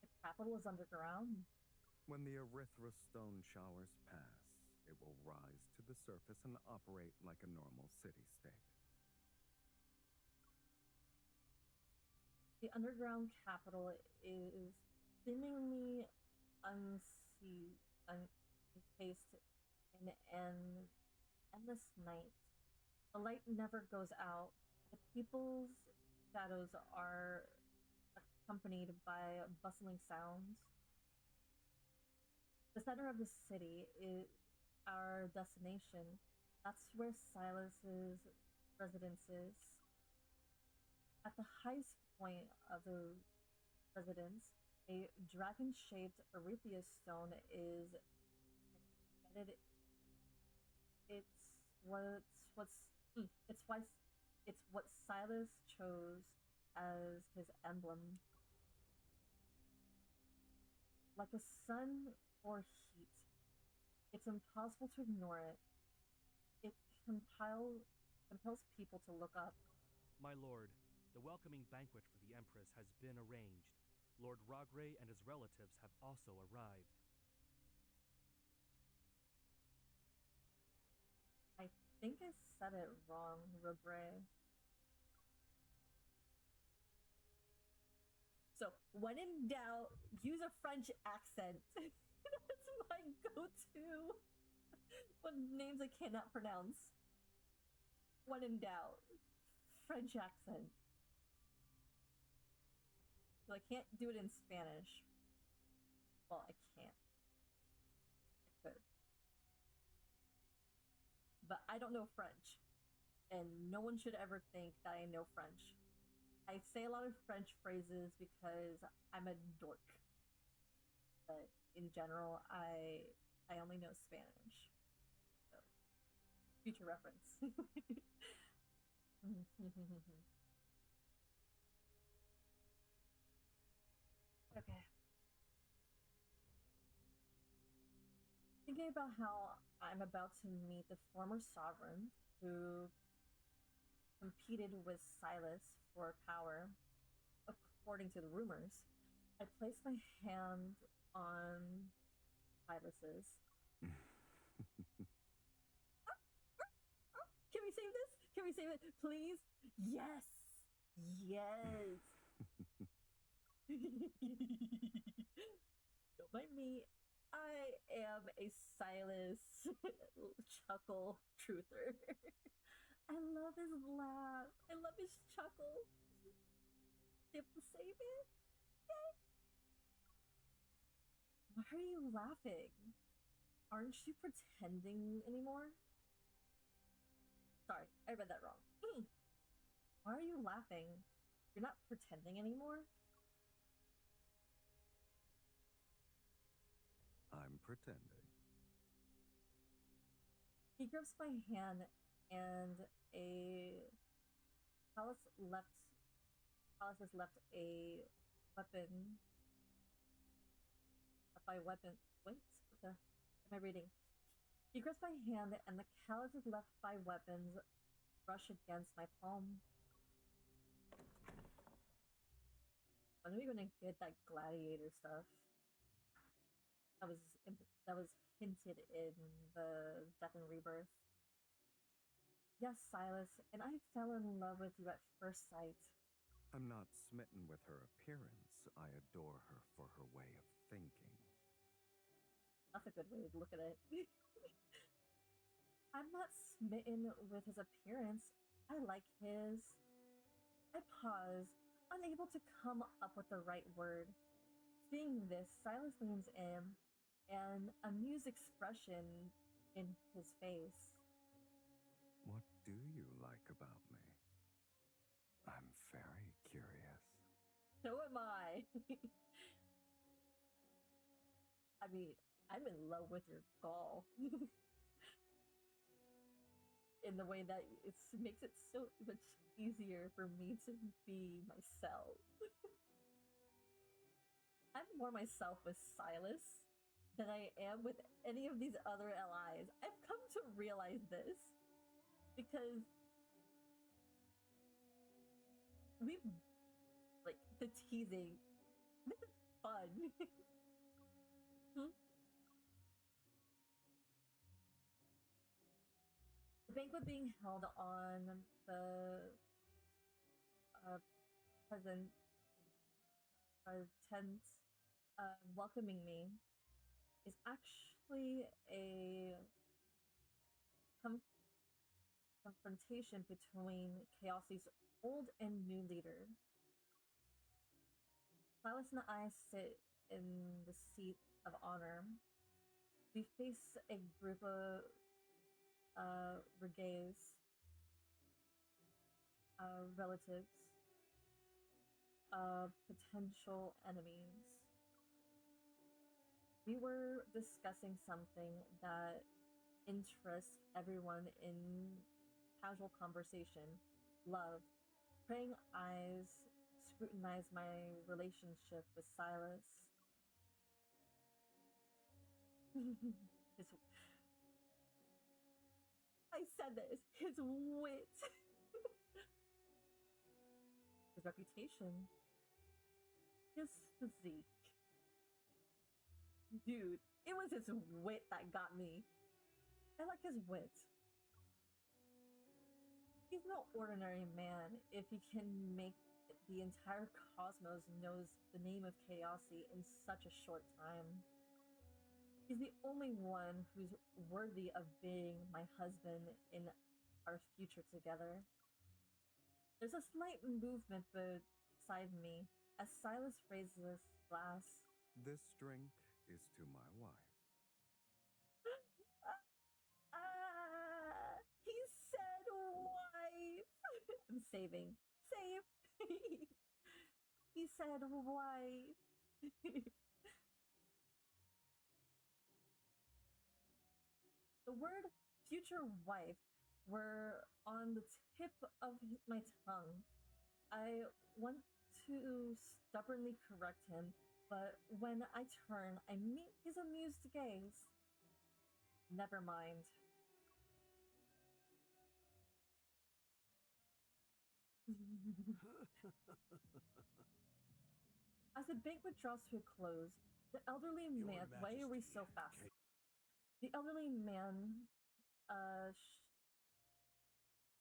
The capital is underground. When the Erythra stone showers pass, it will rise to the surface and operate like a normal city-state. The underground capital is seemingly encased in an endless night. The light never goes out. The people's shadows are accompanied by bustling sounds. The center of the city is our destination. That's where Sylus' residence is. At the highest point of the residence, a dragon-shaped Erythia stone is embedded. It's what Sylus chose as his emblem. Like a sun or heat, it's impossible to ignore it. It compels people to look up. My lord, the welcoming banquet for the Empress has been arranged. Lord Rogray and his relatives have also arrived. I think I said it wrong, Rogray. So, when in doubt, use a French accent. That's my go-to when names I cannot pronounce. When in doubt, French accent. So I can't do it in Spanish. Well, I can't. I could. But I don't know French. and no one should ever think that I know French. I say a lot of French phrases because I'm a dork. But in general, I only know Spanish. So, future reference. Okay. Thinking about how I'm about to meet the former sovereign who competed with Sylus for power, according to the rumors, I place my hand on Silas's. Can we save this? Can we save it? Please? Yes! Yes! Don't mind me. I am a Sylus chuckle truther. I love his laugh. I love his chuckle. You have to save it? Yay! Why are you laughing? Aren't you pretending anymore? Sorry, I read that wrong. Why are you laughing? You're not pretending anymore? I'm pretending. He grips my hand and Palace has left a weapon. By weapon. Wait, what the am I reading? He grips my hand and the calluses left by weapons brush against my palm. When are we gonna get that gladiator stuff? That was hinted in the Death and Rebirth. Yes, Sylus, and I fell in love with you at first sight. I'm not smitten with her appearance. I adore her for her way of thinking. That's a good way to look at it. I'm not smitten with his appearance. I like his. I pause, unable to come up with the right word. Seeing this, Sylus leans in, an amused expression in his face. What do you like about me? I'm very curious. So am I. I mean, I'm in love with your gall. In the way that it makes it so much easier for me to be myself. I'm more myself with Sylus than I am with any of these other LIs. I've come to realize this because we like the teasing. This is fun. The banquet being held on the present tent welcoming me is actually a confrontation between Chaosi's old and new leader. Sylus and I sit in the seat of honor. We face a group of regays, relatives, potential enemies. We were discussing something that interests everyone in casual conversation. Love. Praying eyes scrutinize my relationship with Sylus. I said this. His wit. His reputation. His physique. Dude, it was his wit that got me. I like his wit. He's no ordinary man if he can make the entire cosmos knows the name of Chaosi in such a short time. He's the only one who's worthy of being my husband in our future together. There's a slight movement beside me as Sylus raises his glass. This drink is to my wife. He said wife. I'm saving. Save! He said, why? The word future wife were on the tip of my tongue. I want to stubbornly correct him, but when I turn, I meet his amused gaze. Never mind. As the banquet draws to a close, the elderly man. Why are we so fast? The elderly man,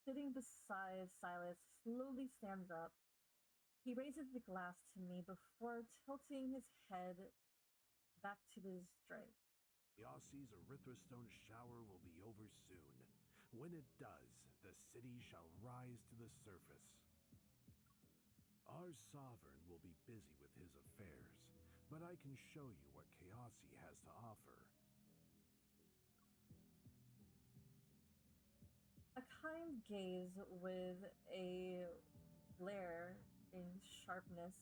sitting beside Sylus, slowly stands up. He raises the glass to me before tilting his head back to his drink. Yossi's Erythrostone shower will be over soon. When it does, the city shall rise to the surface. Our sovereign will be busy with his affairs, but I can show you what Chaosi has to offer. A kind gaze with a glare in sharpness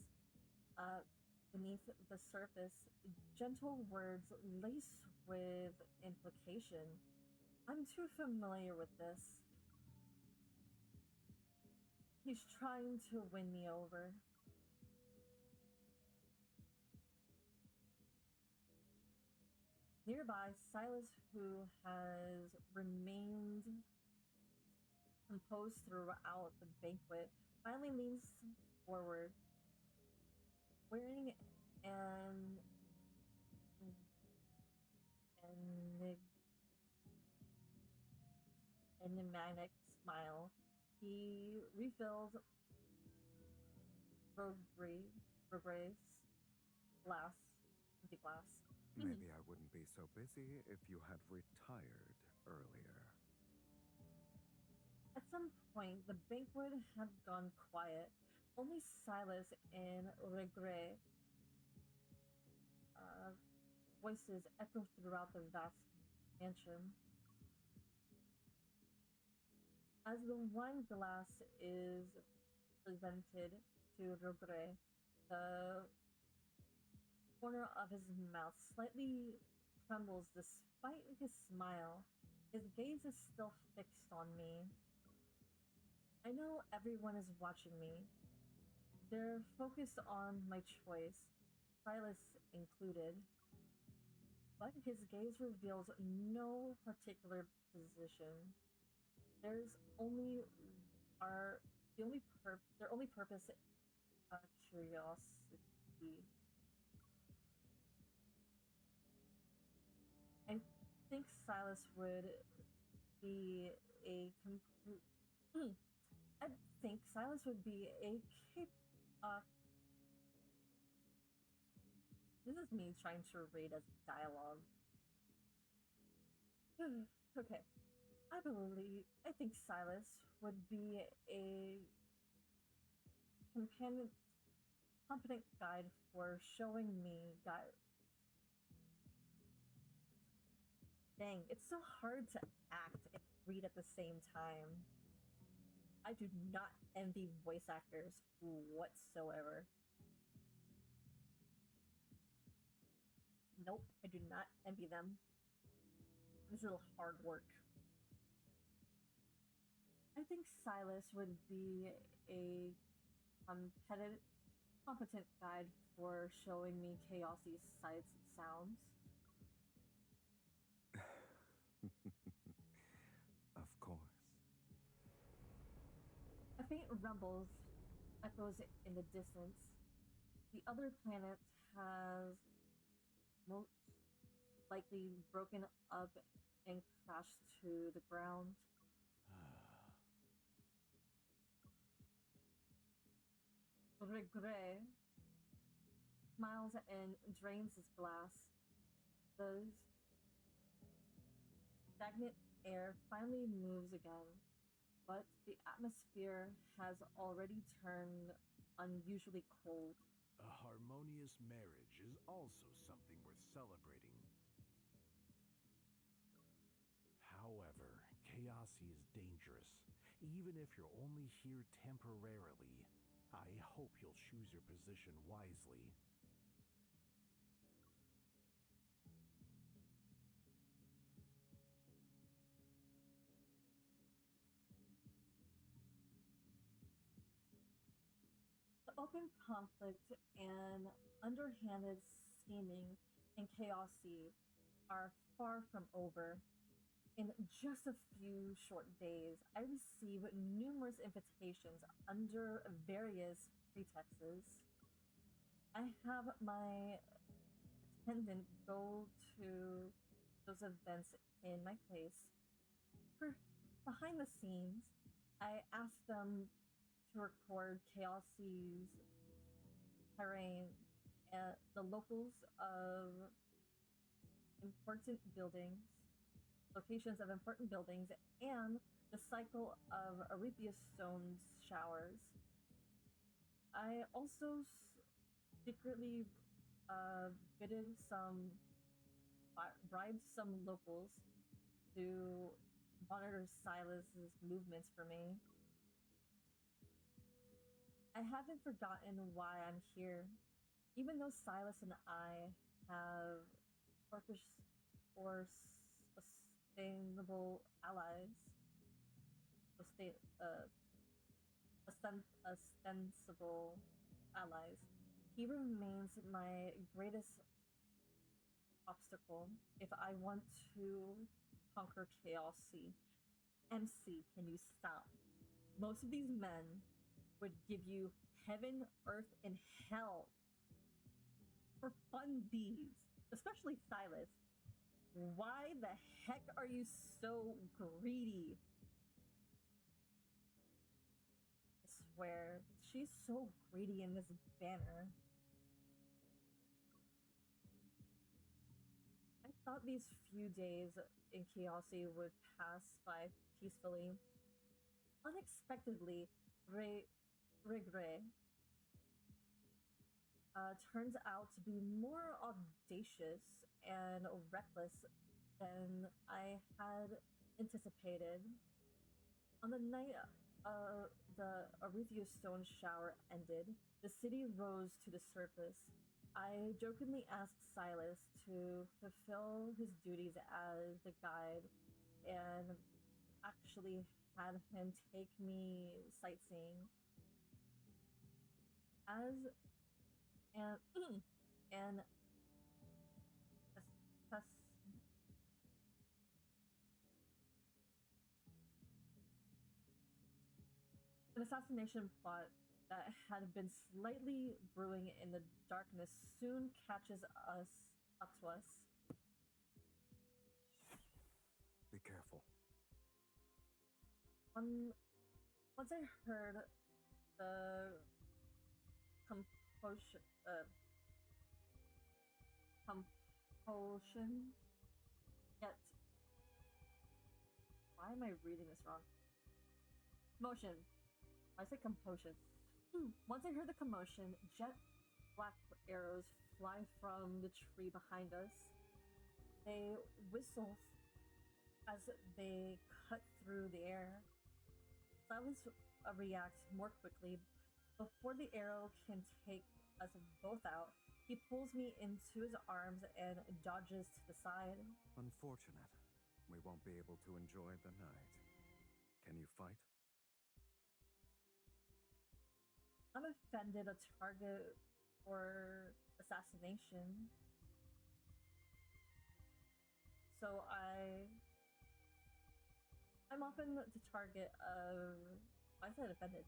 beneath the surface, gentle words laced with implication. I'm too familiar with this. He's trying to win me over. Nearby, Sylus, who has remained composed throughout the banquet, finally leans forward, wearing an enigmatic smile. He refills Rogre's glass, empty glass. Maybe I wouldn't be so busy if you had retired earlier. At some point, the banquet had gone quiet. Only Sylus and Regret voices echo throughout the vast mansion. As the wine glass is presented to Regret, the corner of his mouth slightly trembles despite his smile. His gaze is still fixed on me. I know everyone is watching me. They're focused on my choice, Sylus included. But his gaze reveals no particular position. There's only their only purpose, curiosity. I think Sylus would be a I think Sylus would be a this is me trying to read as dialogue. Okay. I think Sylus would be a competent guide for showing me Dang, it's so hard to act and read at the same time. I do not envy voice actors whatsoever. Nope, I do not envy them. This is hard work. I think Sylus would be a competent guide for showing me Chaosi's sights and sounds. Of course. A faint rumble echoes in the distance. The other planet has most likely broken up and crashed to the ground. Regret smiles and drains his glass. The stagnant air finally moves again, but the atmosphere has already turned unusually cold. A harmonious marriage is also something worth celebrating. However, Chaosi is dangerous. Even if you're only here temporarily, I hope you'll choose your position wisely. The open conflict and underhanded scheming in Chaosy are far from over. In just a few short days, I receive numerous invitations under various pretexts. I have my attendant go to those events in my place. For behind the scenes, I ask them to record Chaosy's terrain and the locals of important buildings, locations of important buildings, and the cycle of Arethius Stone's showers. I also secretly bidded some, bribed some locals to monitor Silas's movements for me. I haven't forgotten why I'm here, even though Silas and I have orcish or sustainable allies, sustain, ostensible allies. He remains my greatest obstacle if I want to conquer Chaosy. MC, can you stop? Most of these men would give you heaven, earth, and hell for fun deeds, especially Sylus. Why the heck are you so greedy? I swear, she's so greedy in this banner. I thought these few days in Chaosy would pass by peacefully. Unexpectedly, Regret turns out to be more audacious and reckless than I had anticipated. On the night the Arethius Stone shower ended, the city rose to the surface. I jokingly asked Sylus to fulfill his duties as the guide and actually had him take me sightseeing. As and and ass- an assassination plot that had been slightly brewing in the darkness soon catches us up to us. Be careful. Once I heard the compulsion, compulsion, yet why am I reading this wrong? Commotion. I say compulsion. Once I heard the commotion, jet black arrows fly from the tree behind us. They whistle as they cut through the air. Silence reacts more quickly. Before the arrow can take us both out, he pulls me into his arms and dodges to the side. Unfortunate. We won't be able to enjoy the night. Can you fight? I'm offended a target for assassination. So I'm often the target of I said offended.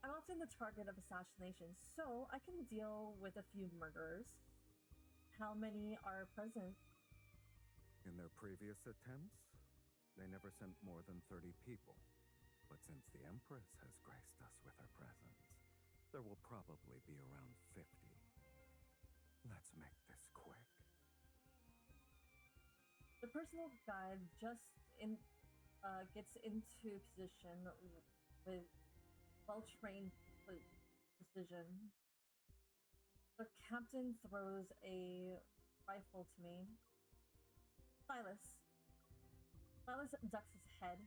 I'm often the target of assassination, so I can deal with a few murderers. How many are present? In their previous attempts, they never sent more than 30 people. But since the Empress has graced us with her presence, there will probably be around 50. Let's make this quick. The personal guide gets into position with well-trained precision. The captain throws a rifle to me. Sylus ducks his head.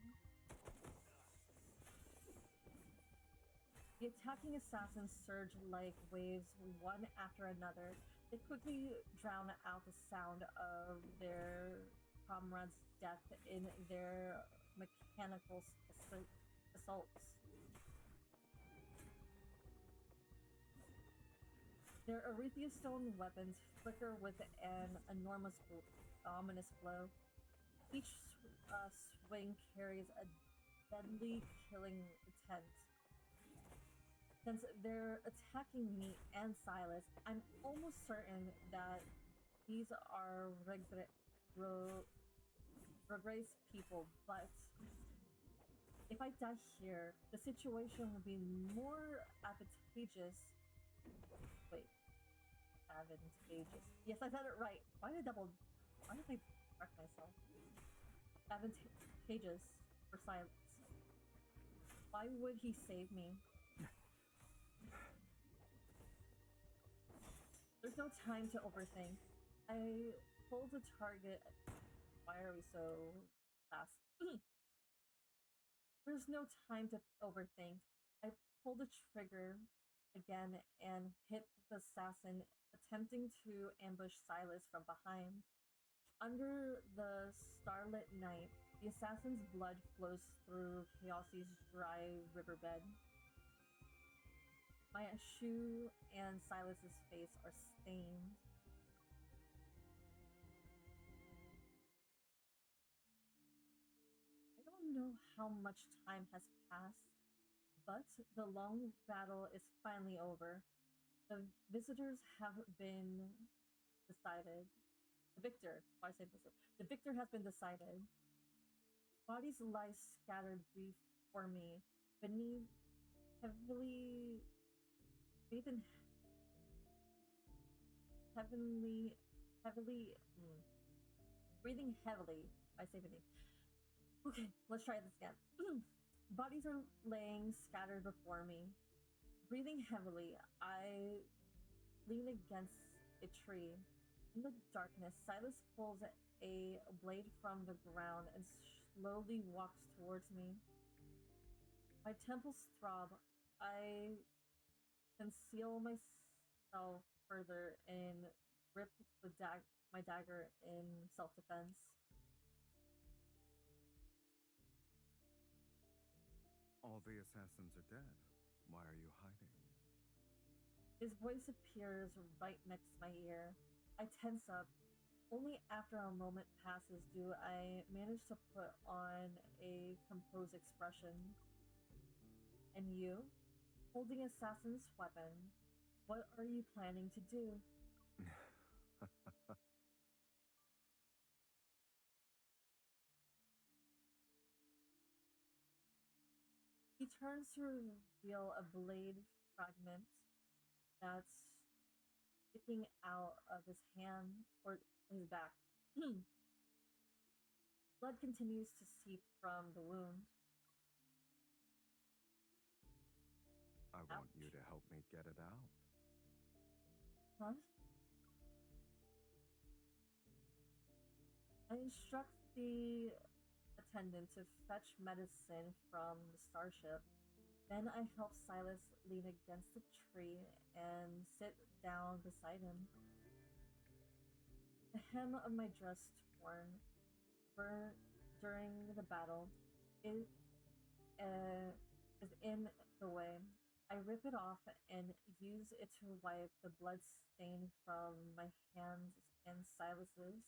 The attacking assassins surge like waves, one after another. They quickly drown out the sound of their comrades' death in their mechanical assaults. Their Stone weapons flicker with an ominous glow. Each swing carries a deadly killing intent. Since they're attacking me and Sylus, I'm almost certain that these are Regre's people, but if I die here, the situation will be more advantageous. Wait, advantageous. Yes, I said it right. Why did I correct myself? Advantageous for Sylus. Why would he save me? There's no time to overthink. I pulled the target. Why are we so fast? There's no time to overthink. I pulled the trigger again and hit the assassin, attempting to ambush Sylus from behind. Under the starlit night, the assassin's blood flows through Chaosi's dry riverbed. My shoe and Sylus's face are stained. I don't know how much time has passed, but the long battle is finally over. The visitors have been decided. The victor, why say visitor? The victor has been decided. Bodies lie scattered before me, beneath heavily, beneath heavenly, heavily, breathing heavily. I say beneath. Okay, let's try this again. Bodies are laying scattered before me. Breathing heavily, I lean against a tree. In the darkness, Sylus pulls a blade from the ground and slowly walks towards me. My temples throb. I conceal myself further and grip my dagger in self-defense. All the assassins are dead. Why are you hiding? His voice appears right next to my ear. I tense up. Only after a moment passes do I manage to put on a composed expression. And you, holding assassin's weapon, what are you planning to do? He turns to reveal a blade fragment that's sticking out of his hand or his back. Blood continues to seep from the wound. I want you to help me get it out. Huh? I instruct the attendant to fetch medicine from the starship. Then I help Sylus lean against the tree and sit down beside him. The hem of my dress torn during the battle it is in the way. I rip it off and use it to wipe the blood stain from my hands and Sylus's.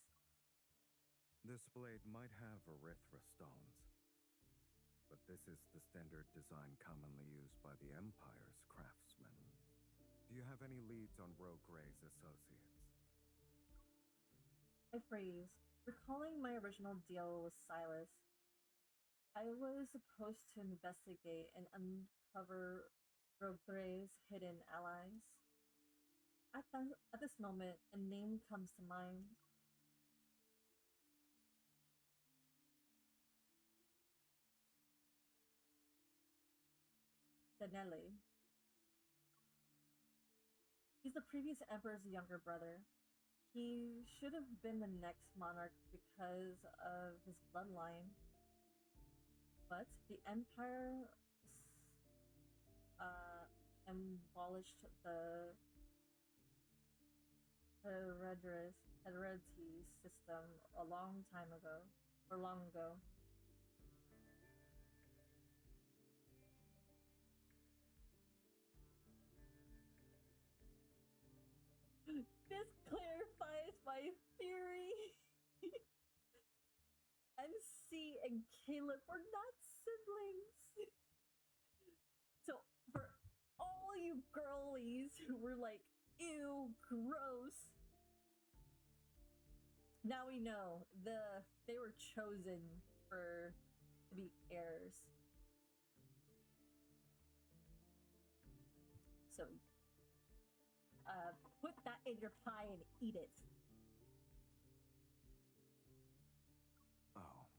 This blade might have erythra stones, but this is the standard design commonly used by the Empire's craftsmen. Do you have any leads on Rogue Gray's associates? I freeze, recalling my original deal with Sylus. I was supposed to investigate and uncover Rogue Gray's hidden allies. At this moment, a name comes to mind. Danelli. He's the previous emperor's younger brother. He should have been the next monarch because of his bloodline. But the Empire abolished the heredity system a long time ago, or long ago. This clarifies my theory. MC and Caleb were not siblings. So, for all you girlies who were like, ew, gross, now we know they were chosen to be heirs. So, put that in your pie and eat it. Oh.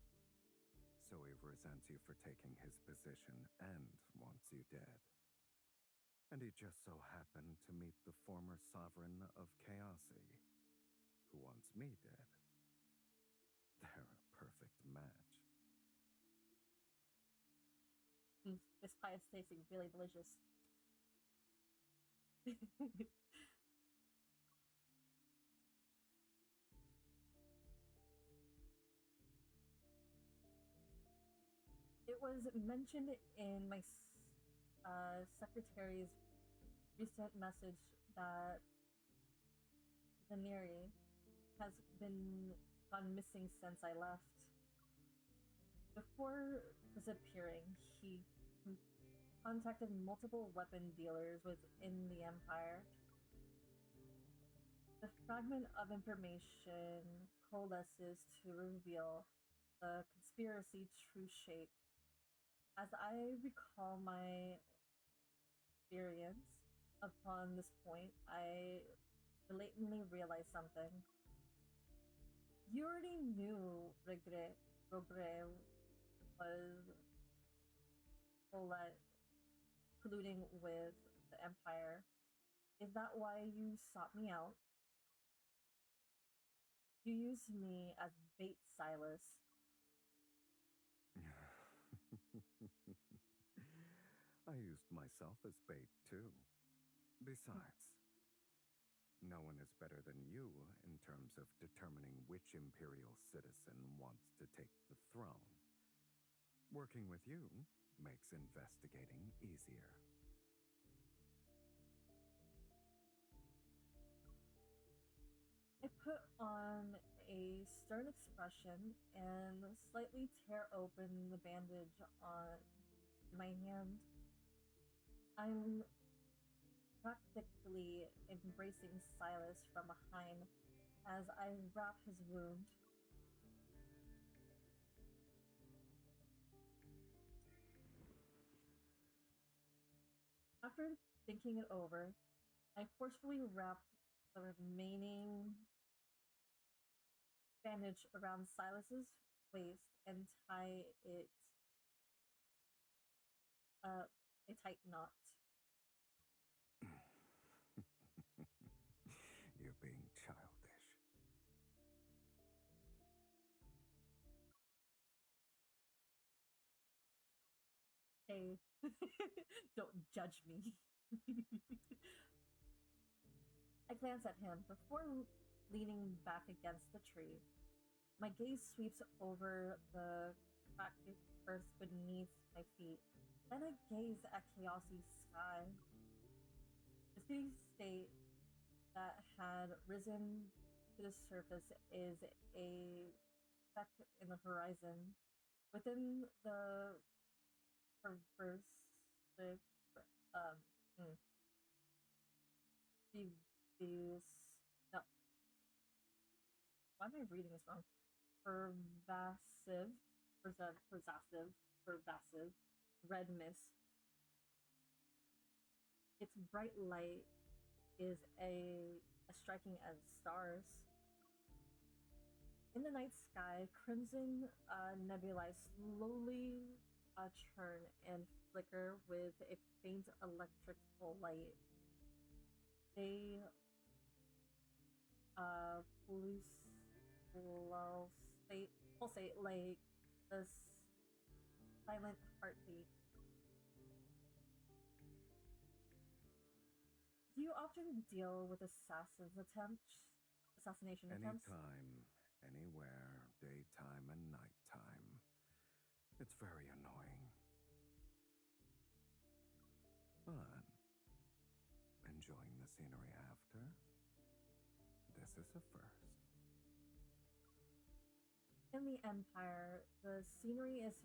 So he resents you for taking his position and wants you dead. And he just so happened to meet the former sovereign of Chaosy, who wants me dead. They're a perfect match. This pie is tasting really delicious. It was mentioned in my secretary's recent message that Zaneri has been gone missing since I left. Before disappearing, he contacted multiple weapon dealers within the Empire. The fragment of information coalesces to reveal the conspiracy true shape. As I recall my experience upon this point, I blatantly realized something. You already knew Rogre was colluding with the Empire. Is that why you sought me out? You used me as bait, Sylus. I used myself as bait, too. Besides, no one is better than you in terms of determining which Imperial citizen wants to take the throne. Working with you makes investigating easier. I put on a stern expression and slightly tear open the bandage on my hand. I'm practically embracing Sylus from behind as I wrap his wound. After thinking it over, I forcefully wrapped the remaining bandage around Sylus's waist and tie it a tight knot. You're being childish. Hey, don't judge me. I glance at him before leaning back against the tree. My gaze sweeps over the cracked earth beneath my feet. Then I gaze at Chaosy's sky. The city state that had risen to the surface is a speck in the horizon. Within the perverse, um, mm, these, no, why am I reading this wrong? Pervasive red mist. Its bright light is as striking as stars. In the night sky, crimson nebulae slowly churn and flicker with a faint electrical light. They pulsate like a silent heartbeat. you often deal with assassination attempts? Anytime, anywhere, daytime and nighttime. It's very annoying. But enjoying the scenery after? This is a first. In the Empire, the scenery is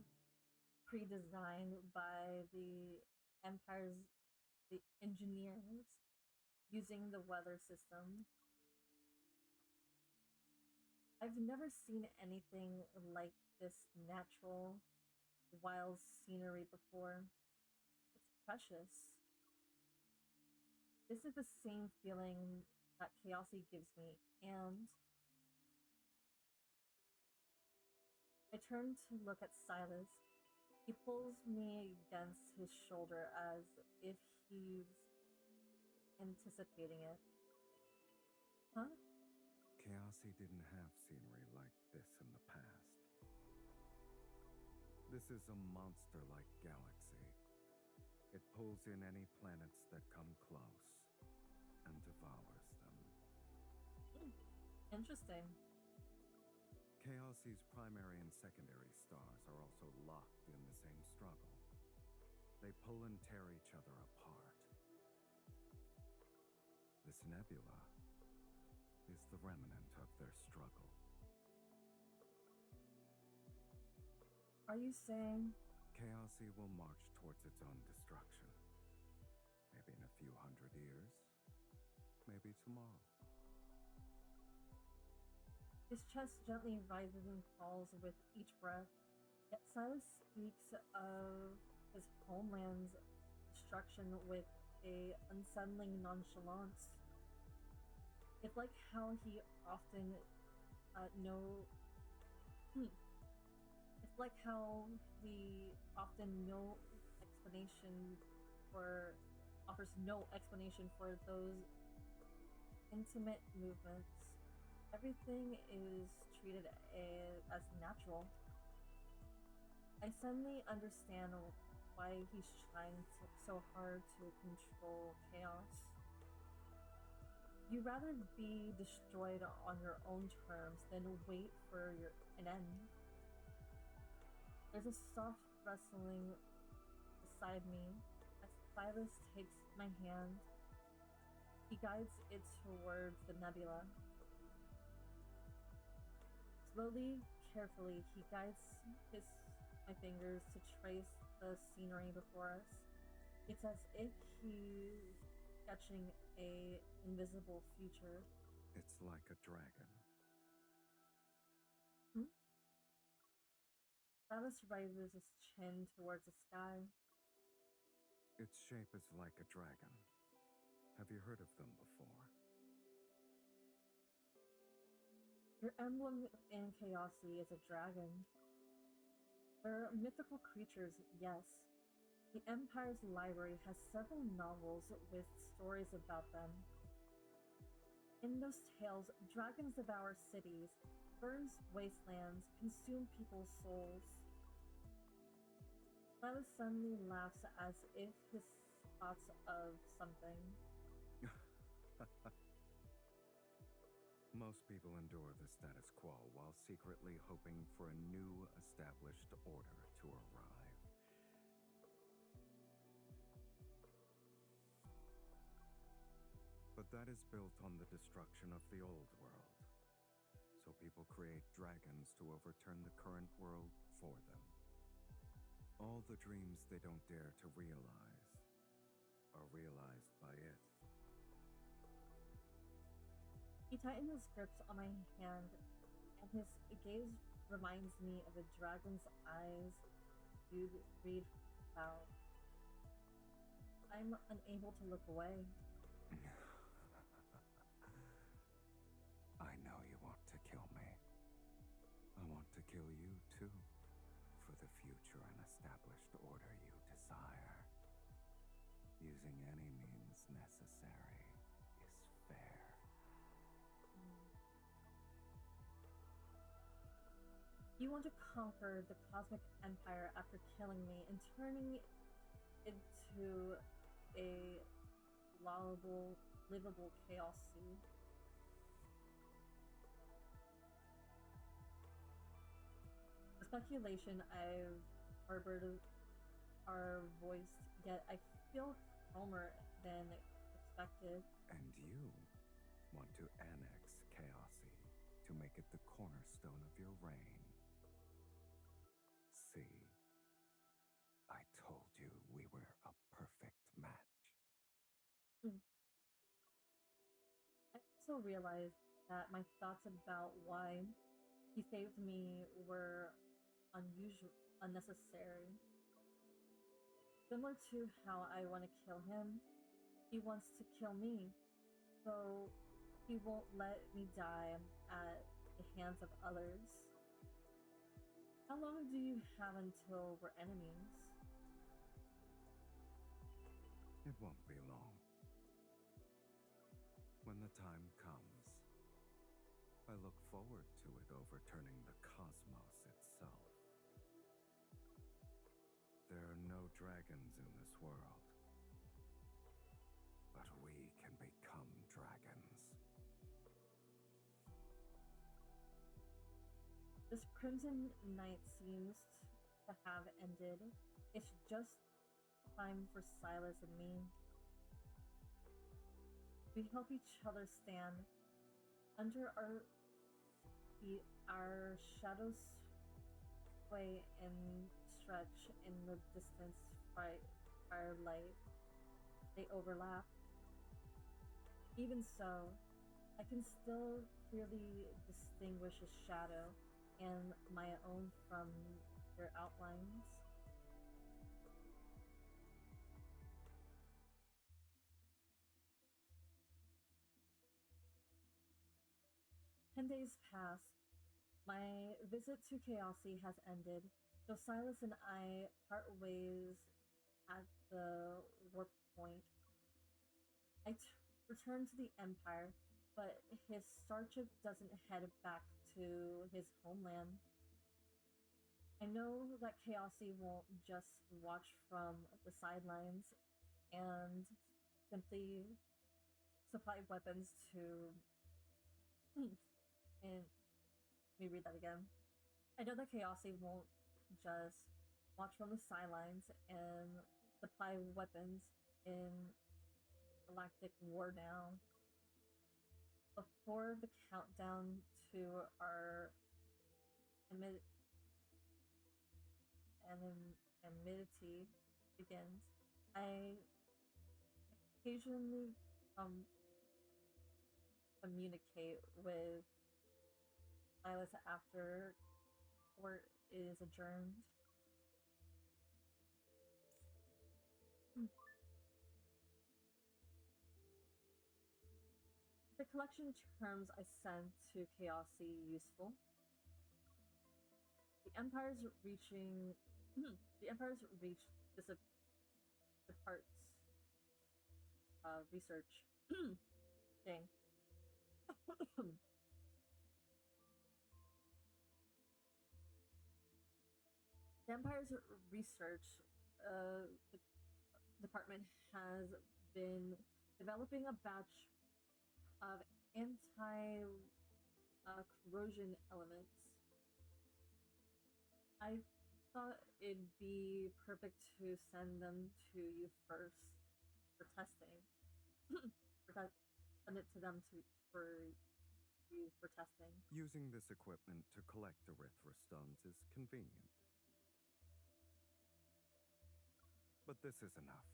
pre-designed by the engineers using the weather system. I've never seen anything like this natural, wild scenery before. It's precious. This is the same feeling that Chaosy gives me, and I turn to look at Sylus. He pulls me against his shoulder as if he's anticipating it. Huh? Chaosy didn't have scenery like this in the past. This is a monster-like galaxy. It pulls in any planets that come close and devours them. Interesting. Chaosy's primary and secondary stars are also locked in the same struggle. They pull and tear each other apart. This nebula is the remnant of their struggle. Are you saying Chaosy will march towards its own destruction. Maybe in a few hundred years. Maybe tomorrow. his chest gently rises and falls with each breath? Yet Sylus speaks of his homeland's destruction with a unsettling nonchalance. It's like how he often know. It's like how he often offers no explanation for those intimate movements. Everything is treated as natural. I suddenly understand why he's trying so hard to control chaos. You'd rather be destroyed on your own terms than wait for an end. There's a soft rustling beside me as Sylus takes my hand. He guides it towards the nebula. Slowly, carefully, he guides my fingers to trace the scenery before us. It's as if he's sketching a invisible future. It's like a dragon. Sylus raises his chin towards the sky. Its shape is like a dragon. Have you heard of them before? Your emblem in Chaosy is a dragon. They're mythical creatures, yes. The Empire's library has several novels with stories about them. In those tales, dragons devour cities, burns wastelands, consume people's souls. Sylus suddenly laughs as if his thoughts of something. Most people endure the status quo while secretly hoping for a new established order to arrive. But that is built on the destruction of the old world. So people create dragons to overturn the current world for them. All the dreams they don't dare to realize are realized by it. He tightens his grip on my hand, and his gaze reminds me of the dragon's eyes you'd read about. I'm unable to look away. I know you want to kill me. I want to kill you too, for the future and established order you desire. Using any means necessary is fair. You want to conquer the cosmic empire after killing me and turning it into a laudable livable chaos sea. The speculation I've harbored are voiced, yet I feel calmer than expected. And you want to annex Chaosy to make it the cornerstone of your reign. See, I told you we were a perfect match. I also realized that my thoughts about why he saved me were unnecessary. Similar to how I want to kill him, he wants to kill me, so he won't let me die at the hands of others. How long do you have until we're enemies? It won't be long. When the time comes, I look forward to it overturning the cosmos itself. There are no dragons in this world, but we can become dragons. This Crimson Night seems to have ended. It's just time for Sylus and me. We help each other stand. Under our feet, our shadows sway and stretch in the distance firelight. They overlap. Even so, I can still clearly distinguish his shadow and my own from their outlines. Ten days pass. My visit to Chaosy has ended, so Sylus and I part ways at the warp point. I return to the Empire, but his starship doesn't head back to his homeland. I know that Chaosy won't just watch from the sidelines and simply supply weapons to. And let me read that again. I know that Chaosy won't just watch from the sidelines and supply weapons in galactic war now. Before the countdown to our amity begins, I occasionally communicate with Sylus after court is adjourned. The collection terms I sent to Chaosy useful. The Empire's reaching. The Empire's reach departs research. Dang. The Empire's research department has been developing a batch of anti-corrosion elements. I thought it'd be perfect to send them to you first for testing. Send it to them for you for testing. Using this equipment to collect Erythra stones is convenient. But this is enough.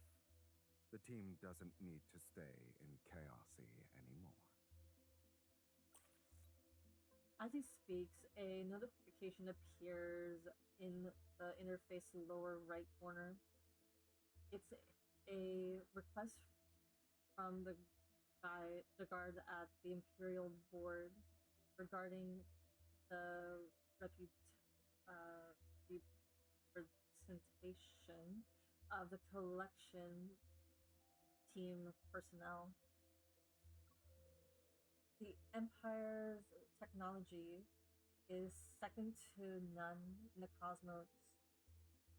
The team doesn't need to stay in Chaosy anymore. As he speaks, a notification appears in the interface lower right corner. It's a request from the guard at the Imperial Board regarding the representation of the collection team personnel. The Empire's technology is second to none in the cosmos.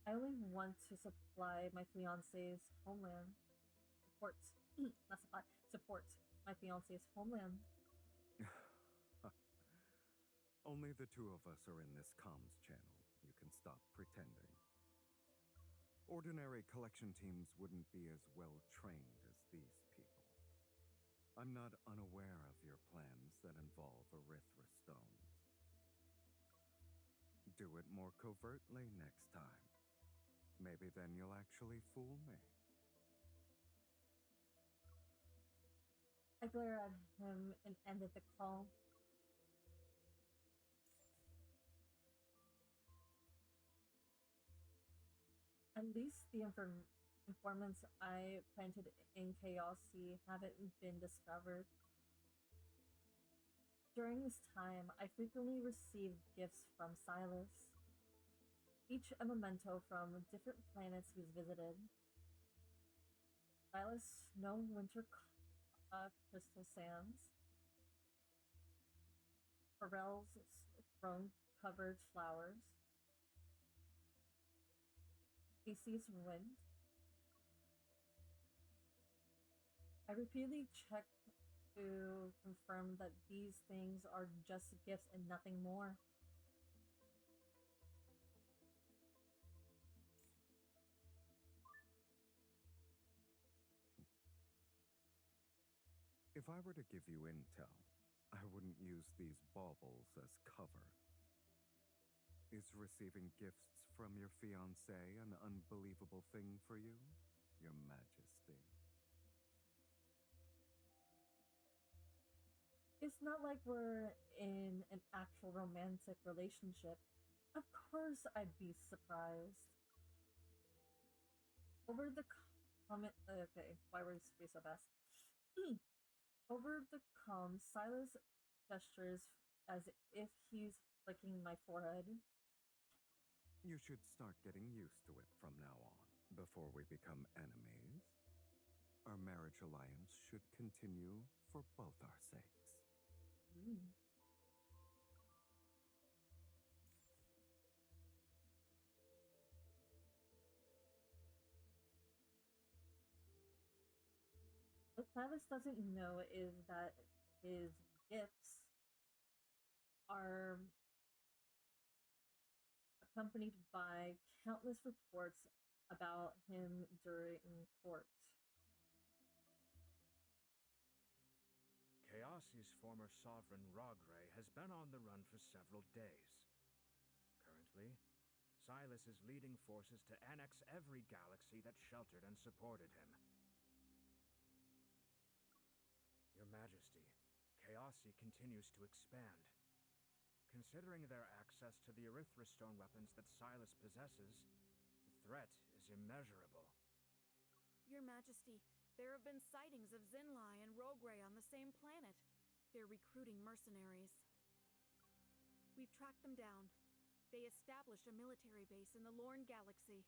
I only want to supply my fiance's homeland. Support. Not supply. Support. my fiance's homeland. Only the two of us are in this comms channel. You can stop pretending. Ordinary collection teams wouldn't be as well trained as these people. I'm not unaware of your plans that involve Erythra stones. Do it more covertly next time. Maybe then you'll actually fool me. I glare at him and ended the call. At least the informants I planted in Chaosy haven't been discovered. During this time, I frequently received gifts from Sylus, each a memento from different planets he's visited. Sylus Snow Winter Crystal Sands, Pharrell's throne-covered flowers, Casey's wind. I repeatedly check to confirm that these things are just gifts and nothing more. If I were to give you intel, I wouldn't use these baubles as cover. Is receiving gifts from your fiancé an unbelievable thing for you, Your Majesty? It's not like we're in an actual romantic relationship. Of course I'd be surprised. Over the comment. Okay, why were we so fast? Over the comm, Silas gestures as if he's flicking my forehead. You should start getting used to it from now on, before we become enemies. Our marriage alliance should continue for both our sakes. What Silas doesn't know is that his gifts are accompanied by countless reports about him during court. Chaosi's former sovereign Rogre has been on the run for several days. Currently, Sylus is leading forces to annex every galaxy that sheltered and supported him. Your Majesty, Chaosy continues to expand. Considering their access to the Erythrastone weapons that Sylus possesses, the threat is immeasurable. Your Majesty, there have been sightings of Zinlai and Rogre on the same planet. They're recruiting mercenaries. We've tracked them down. They established a military base in the Lorne Galaxy.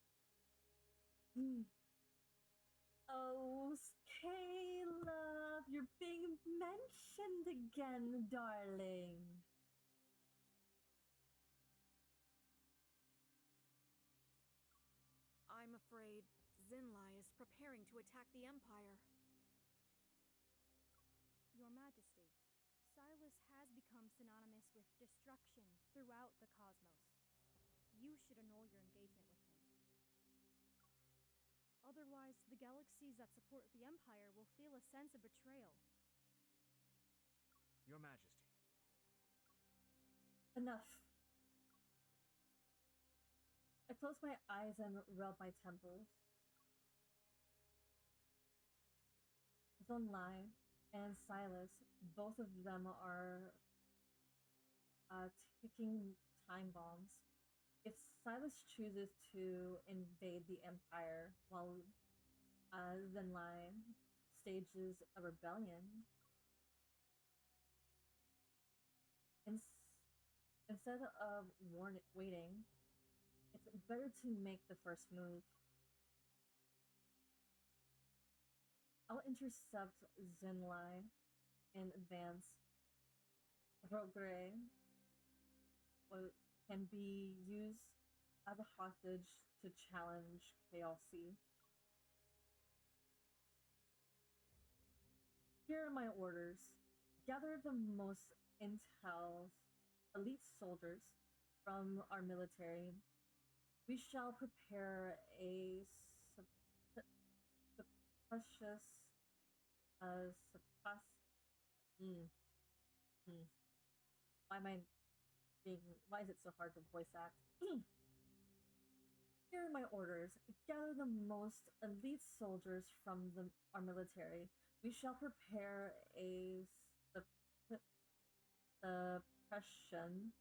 Oh, Caleb, you're being mentioned again, darling. I'm afraid Zinlai is preparing to attack the Empire. Your Majesty, Sylus has become synonymous with destruction throughout the cosmos. You should annul your engagement with him. Otherwise, the galaxies that support the Empire will feel a sense of betrayal. Your Majesty. Enough. I close my eyes and rub my temples. Zinlai and Sylus, both of them are ticking time bombs. If Sylus chooses to invade the Empire while Zinlai stages a rebellion, instead of waiting, it's better to make the first move. I'll intercept Zinlai in advance. Rogre can be used as a hostage to challenge Chaosy. Here are my orders. Gather the most intel elite soldiers from our military. We shall prepare a suppressious suppress mm, mm. Why am I being why is it so hard to voice act? Here are my orders. Gather the most elite soldiers from our military. We shall prepare a suppression.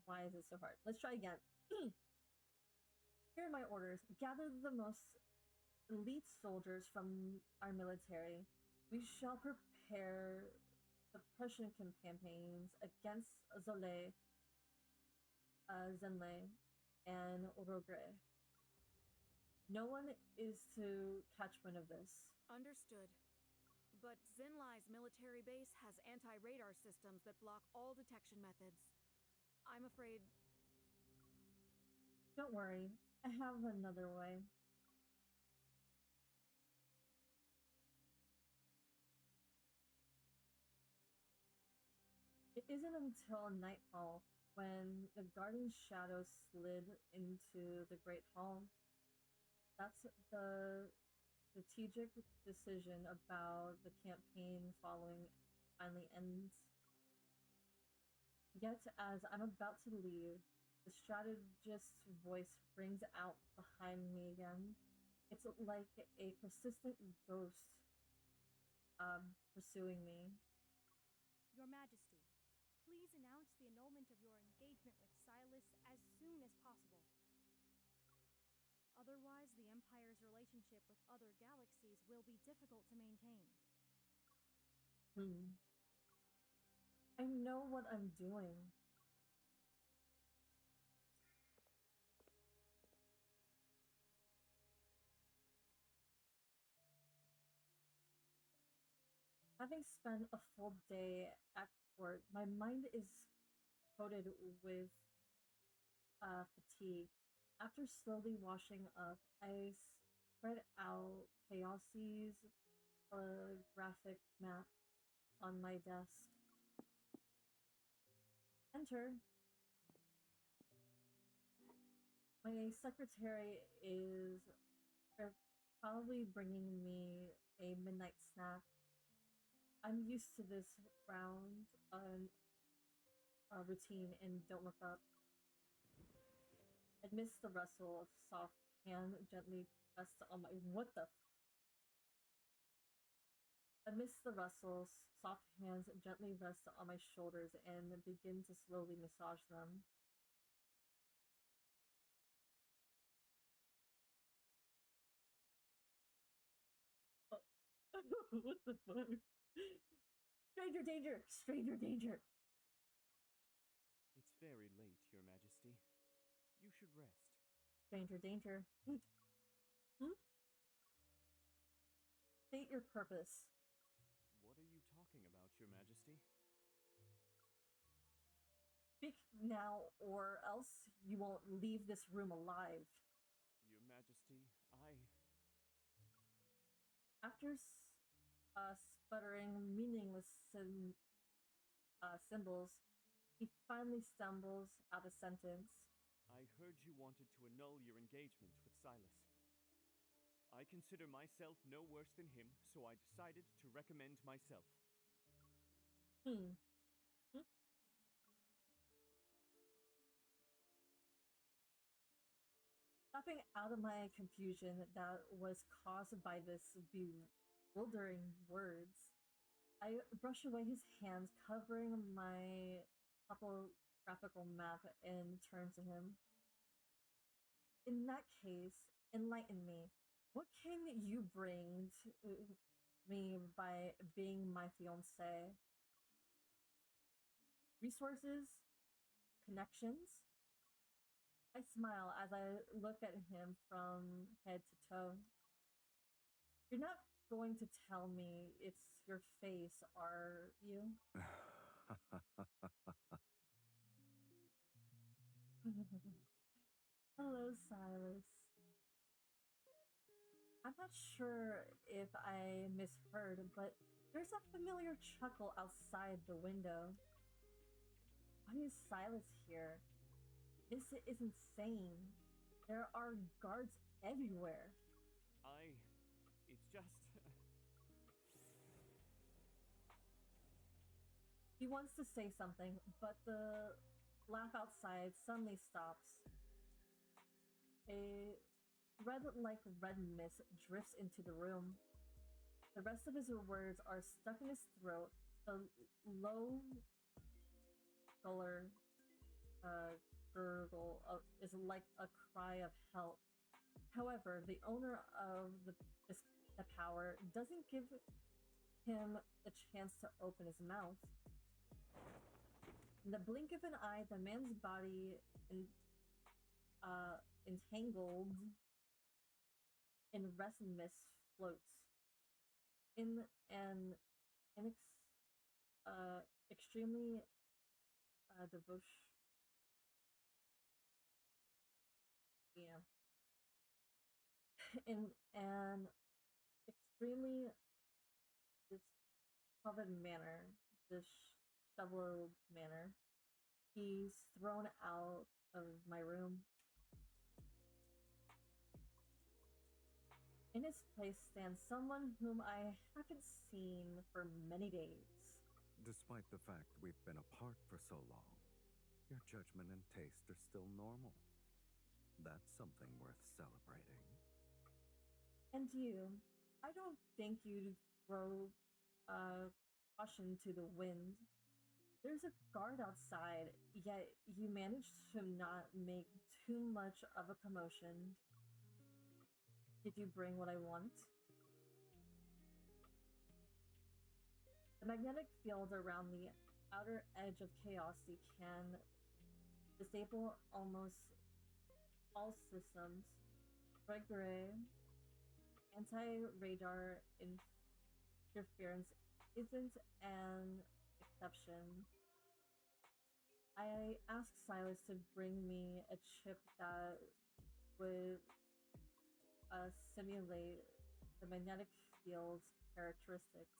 Why is it so hard? Let's try again. Here are my orders. Gather the most elite soldiers from our military. We shall prepare suppression campaigns against Zole, Zenlei, and Rogre. No one is to catch wind of this. Understood. But Zinlai's military base has anti-radar systems that block all detection methods. I'm afraid... Don't worry, I have another way. It isn't until nightfall, when the garden's shadow slid into the Great Hall. That's the strategic decision about the campaign following finally ends. Yet, as I'm about to leave, the strategist's voice rings out behind me again. It's like a persistent ghost pursuing me. Your Majesty, please announce the annulment of your engagement with Sylus as soon as possible. Otherwise, the Empire's relationship with other galaxies will be difficult to maintain. I know what I'm doing. Having spent a full day at court, my mind is coated with fatigue. After slowly washing up, I spread out Chaosi's graphic map on my desk. Enter. My secretary is probably bringing me a midnight snack. I'm used to this round routine and don't look up. Amidst the rustle of soft hand gently pressed on my Amidst the rustles, soft hands gently rest on my shoulders and begin to slowly massage them. What the fuck? Stranger danger! Stranger danger! It's very late, Your Majesty. You should rest. Stranger danger. State your purpose. What are you talking about, Your Majesty? Speak now, or else you won't leave this room alive. Your Majesty, After sputtering meaningless symbols, he finally stumbles out a sentence. I heard you wanted to annul your engagement with Sylus. I consider myself no worse than him, so I decided to recommend myself. Snapping out of my confusion that was caused by this bewildering words, I brush away his hands covering my topographical map and turn to him. In that case, enlighten me. What can you bring to me by being my fiancé? Resources? Connections? I smile as I look at him from head to toe. You're not going to tell me it's your face, are you? Hello, Sylus. I'm not sure if I misheard, but There's a familiar chuckle outside the window. Why is Sylus here? This is insane. There are guards everywhere. It's just. He wants to say something, but the laugh outside suddenly stops. A red like red mist drifts into the room. The rest of his words are stuck in his throat. The low color gurgle is like a cry of help. However, the owner of the power doesn't give him a chance to open his mouth. In the blink of an eye, the man's body entangled in resin mist floats in an extremely devotion. Yeah, in an extremely discovered manner, disheveled manner. He's thrown out of my room. In his place stands someone whom I haven't seen for many days. Despite the fact we've been apart for so long, your judgment and taste are still normal. That's something worth celebrating. And you, I don't think you'd throw caution to the wind. There's a guard outside, yet you managed to not make too much of a commotion. Did you bring what I want? The magnetic field around the outer edge of Chaosy can disable almost all systems. Red Gray anti-radar interference isn't an exception. I asked Sylus to bring me a chip that would simulate the magnetic field's characteristics.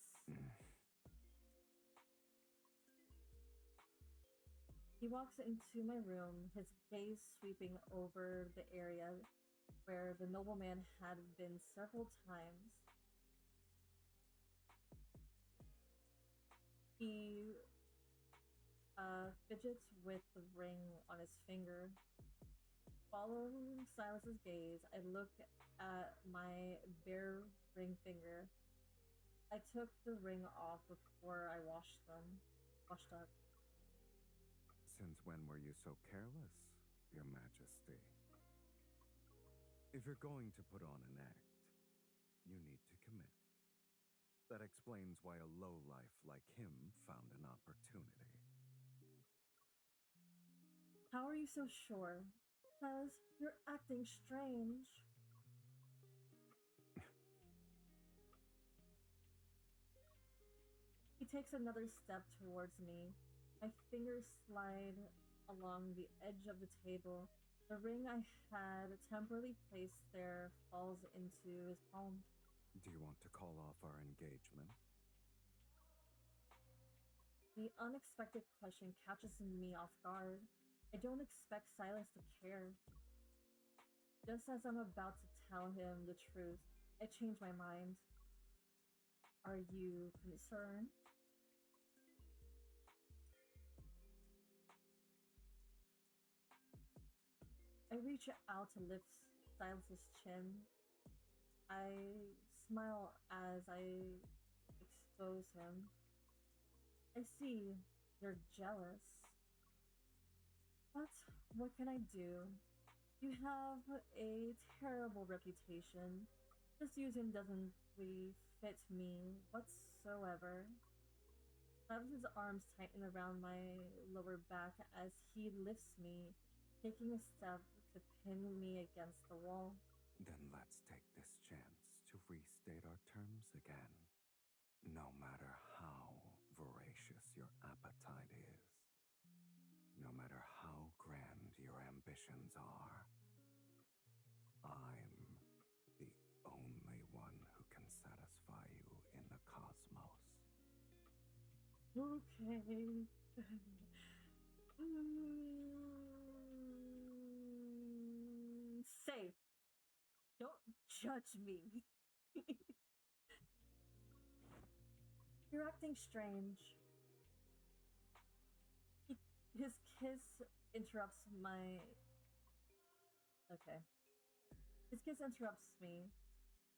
He walks into my room, his gaze sweeping over the area where the nobleman had been several times. He fidgets with the ring on his finger. Following Sylus's gaze, I look at my bare ring finger. I took the ring off before I washed up. Since when were you so careless, Your Majesty? If you're going to put on an act, you need to commit. That explains why a lowlife like him found an opportunity. How are you so sure? Because you're acting strange. He takes another step towards me. My fingers slide along the edge of the table. The ring I had temporarily placed there falls into his palm. Do you want to call off our engagement? The unexpected question catches me off guard. I don't expect Sylus to care. Just as I'm about to tell him the truth, I change my mind. Are you concerned? I reach out to lift Sylus's chin. I smile as I expose him. I see you're jealous. But what can I do? You have a terrible reputation. This using doesn't befit me whatsoever. Sylus's arms tighten around my lower back as he lifts me, taking a step to pin me against the wall. Then let's take this chance to restate our terms again. No matter how voracious your appetite is, no matter how grand your ambitions are, I'm the only one who can satisfy you in the cosmos. Okay. Safe. Don't judge me. You're acting strange. His kiss interrupts my. Okay. His kiss interrupts me.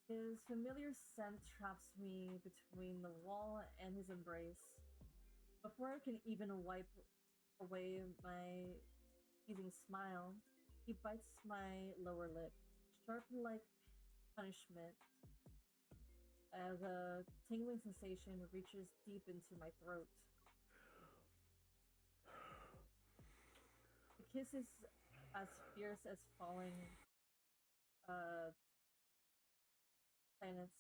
His familiar scent traps me between the wall and his embrace. Before I can even wipe away my teasing smile, he bites my lower lip, sharp like punishment. The tingling sensation reaches deep into my throat. The kiss is as fierce as falling uh, planets,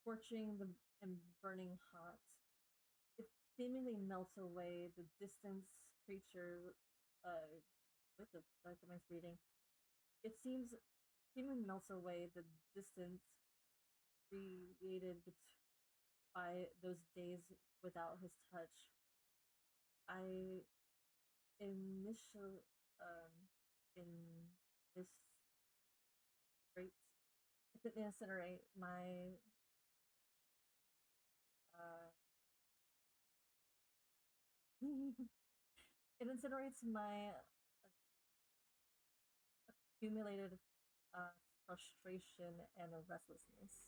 scorching and burning hot. It seemingly melts away the distant creature. What the fuck am I reading? It seemingly melts away the distance created by those days without his touch. I initial in this great it incinerate my uh it incinerates my accumulated frustration and restlessness.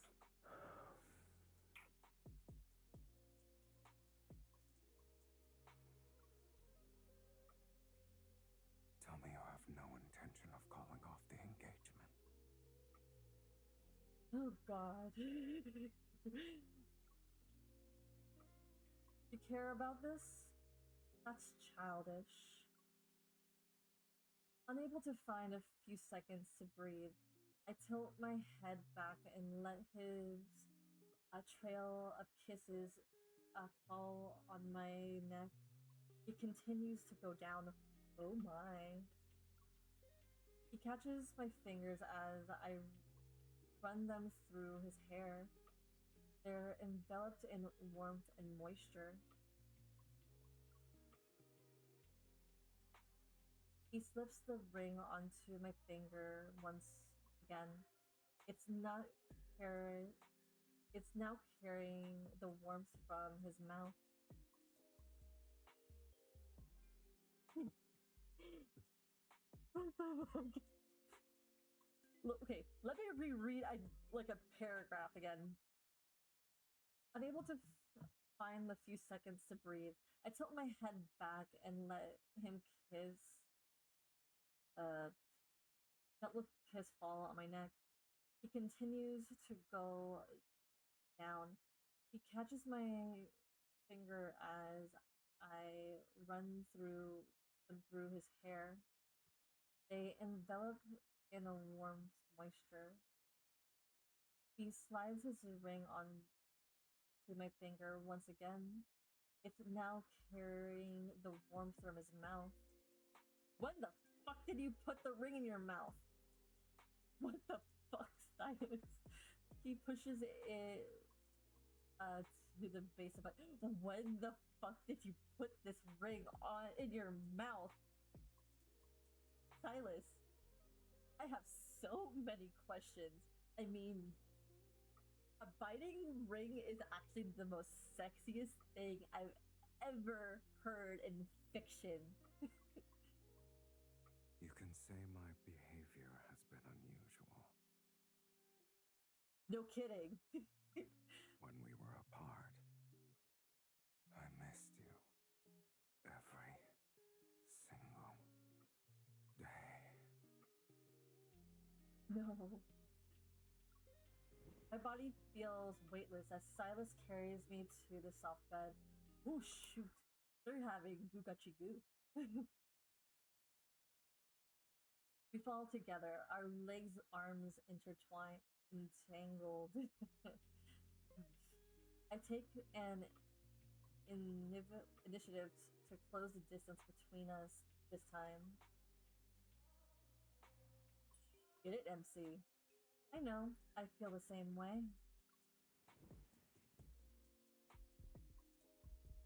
Tell me you have no intention of calling off the engagement. Oh god. You care about this? That's childish. Unable to find a few seconds to breathe, I tilt my head back and let his trail of kisses fall on my neck. He continues to go down. Oh my. He catches my fingers as I run them through his hair. They're enveloped in warmth and moisture. He slips the ring onto my finger once again. It's not carry it's now carrying the warmth from his mouth. Okay, let me reread like a paragraph again. Unable to find the few seconds to breathe, I tilt my head back and let him kiss gently kiss fall on my neck. He continues to go down. He catches my finger as I run through his hair. They envelop in a warm moisture. He slides his ring on to my finger once again. It's now carrying the warmth from his mouth. When the fuck did you put the ring in your mouth? What the fuck, Sylus? He pushes it to the base of it. When the fuck did you put this ring on in your mouth? Sylus, I have so many questions. I mean, a biting ring is actually the most sexiest thing I've ever heard in fiction. You can say my behavior has been unusual. No kidding. When we were apart, I missed you every single day. No. My body feels weightless as Sylus carries me to the soft bed. Oh shoot, they're having Bugachi Goo. We fall together, our legs, arms entangled. I take an initiative to close the distance between us this time. Get it, MC? I know, I feel the same way.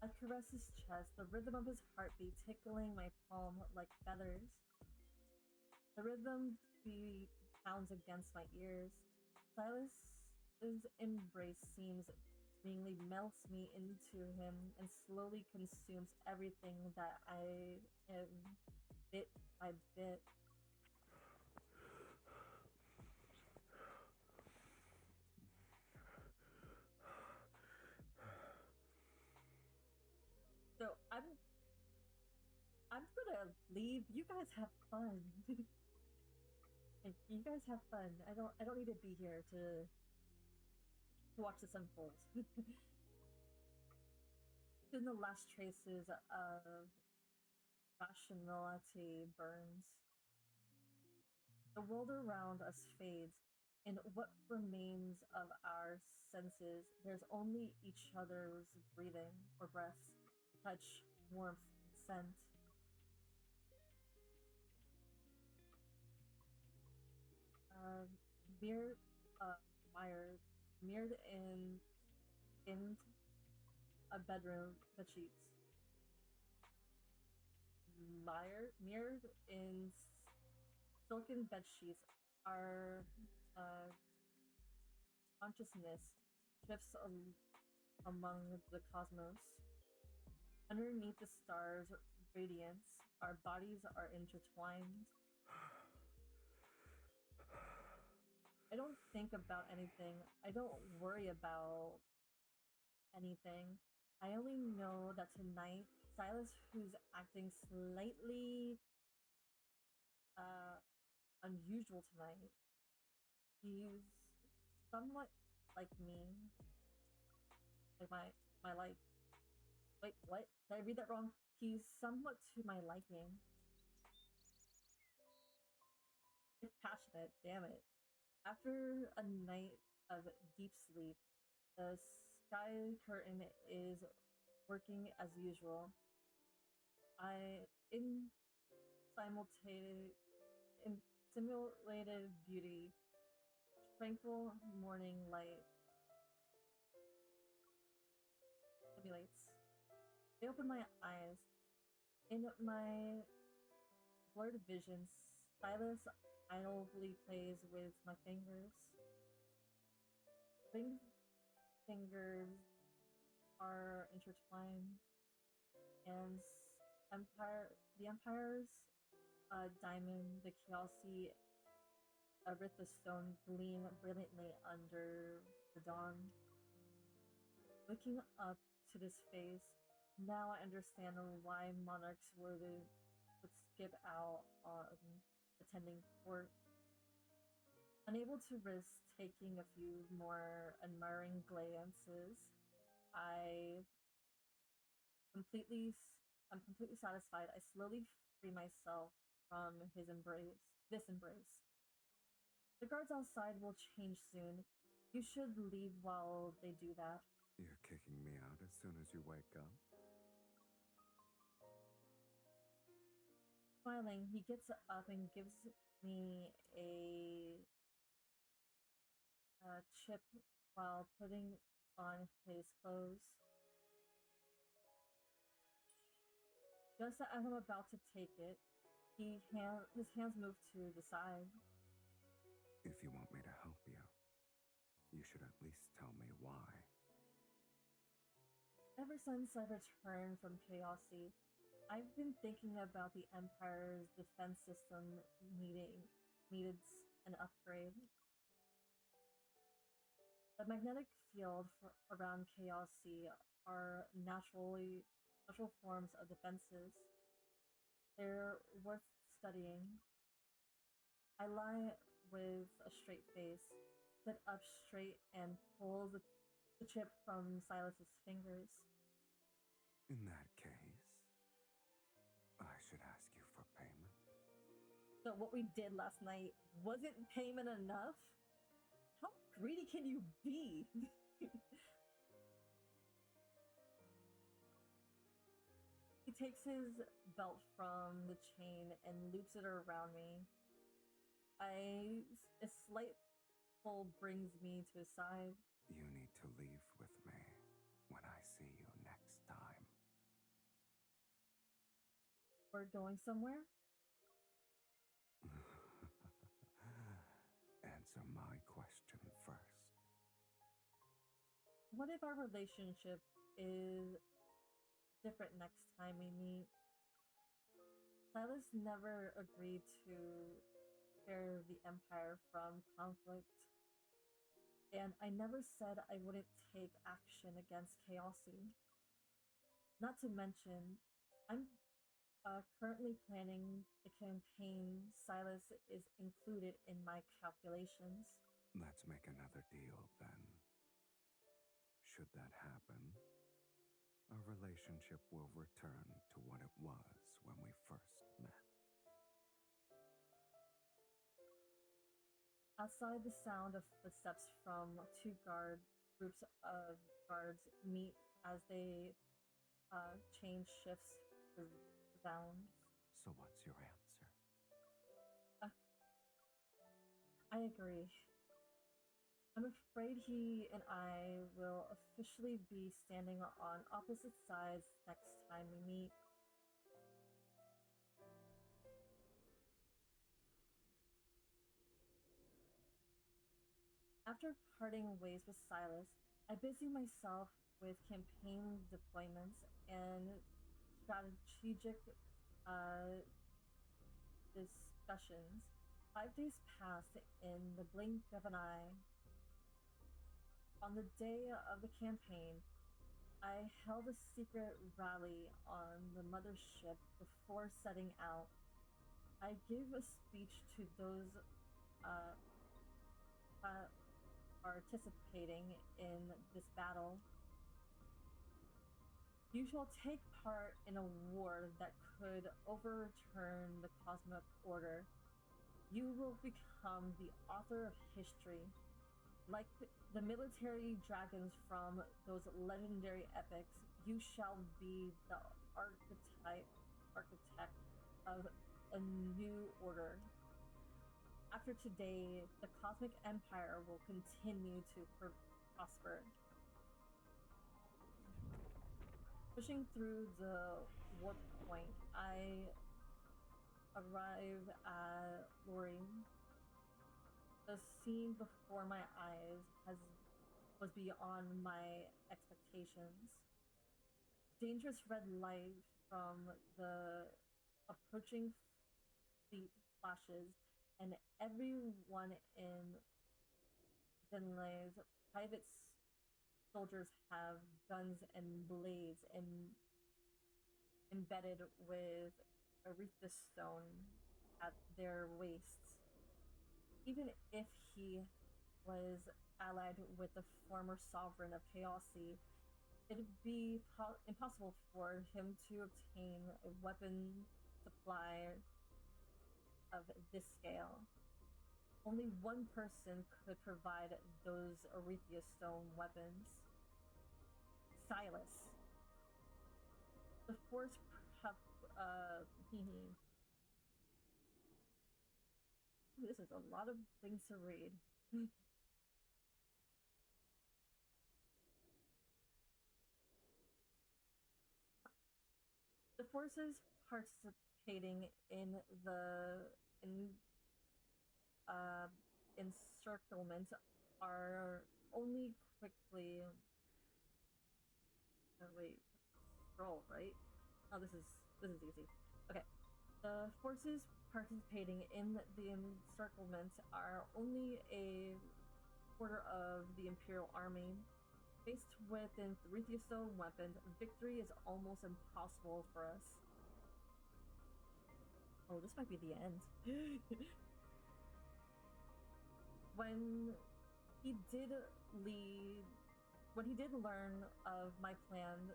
I caress his chest, the rhythm of his heartbeat tickling my palm like feathers. The rhythm pounds against my ears. Silas's embrace seems seemingly melts me into him and slowly consumes everything that I am bit by bit. So I'm gonna leave. You guys have fun. You guys have fun. I don't need to be here to watch this unfold. Soon the last traces of rationality burns. The world around us fades. In what remains of our senses, there's only each other's breathing or breaths, touch, warmth, scent. Uh, mirrored, mired, mirrored in a bedroom bed sheets. Mirrored in silken bed sheets, our consciousness drifts among the cosmos. Underneath the stars' radiance, our bodies are intertwined. I don't think about anything. I don't worry about anything. I only know that tonight, Sylus, who's acting slightly unusual tonight, he's somewhat like me. Like my like. Wait, what? Did I read that wrong? He's somewhat to my liking. It's passionate, damn it. After a night of deep sleep, the sky curtain is working as usual. I in simultaneous in simulated beauty, tranquil morning light stimulates. I open my eyes. In my blurred visions, Sylus idly plays with my fingers. Ring fingers are intertwined, and the Empire's diamond, the Kielce Stone gleam brilliantly under the dawn. Looking up to this face, now I understand why monarchs would skip out on attending court. Unable to risk taking a few more admiring glances, I completely I'm completely satisfied. I slowly free myself from his embrace. This embrace. The guards outside will change soon. You should leave while they do that. You're kicking me out as soon as you wake up? Smiling, he gets up and gives me a chip while putting on his clothes. Just as I'm about to take it, his hands move to the side. If you want me to help you, you should at least tell me why. Ever since I returned from Chaosy, I've been thinking about the Empire's defense system needed an upgrade. The magnetic field around Chaosy are natural forms of defenses. They're worth studying. I lie with a straight face, sit up straight, and pull the chip from Silas's fingers. In that case, I should ask you for payment. So what we did last night wasn't payment enough? How greedy can you be? He takes his belt from the chain and loops it around me. A slight pull brings me to his side. You need to leave with me when I see you next time. We're going somewhere? Answer my question first. What if our relationship is different next time we meet? Sylus never agreed to spare the Empire from conflict, and I never said I wouldn't take action against Chaosi. Not to mention, I'm currently planning a campaign. Sylus is included in my calculations. Let's make another deal then. Should that happen, our relationship will return to what it was when we first met. Outside, the sound of footsteps from groups of guards meet as they change shifts sounds. So what's your answer? I agree. I'm afraid he and I will officially be standing on opposite sides next time we meet. After parting ways with Sylus, I busy myself with campaign deployments and strategic discussions. 5 days passed in the blink of an eye. On the day of the campaign, I held a secret rally on the mothership before setting out. I gave a speech to those participating in this battle. You shall take part in a war that could overturn the cosmic order. You will become the author of history. Like the military dragons from those legendary epics, you shall be the architect of a new order. After today, the Cosmic Empire will continue to prosper. Pushing through the warp point, I arrive at Lori. The scene before my eyes was beyond my expectations. Dangerous red light from the approaching fleet flashes, and everyone in Zenlay's private soldiers have guns and blades embedded with Aretha stone at their waists. Even if he was allied with the former sovereign of Chaosi, it'd be impossible for him to obtain a weapon supply of this scale. Only one person could provide those Aretha stone weapons. Sylus. The force This is a lot of things to read. The forces participating in the encirclement are only quickly. Wait, scroll right? Oh, this is easy. Okay, the forces participating in the encirclement are only a quarter of the Imperial Army. Faced with an Theritheostone weapon, victory is almost impossible for us. Oh, this might be the end. When he did learn of my plan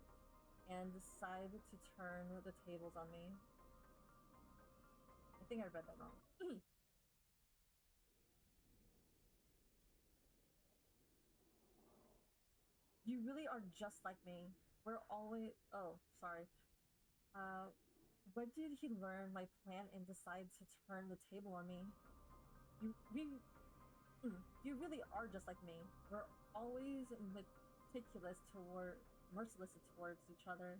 and decide to turn the tables on me. I think I read that wrong. You really are just like me. We're always. Oh, sorry. When did he learn my plan and decide to turn the table on me? You really are just like me. We're always merciless towards each other.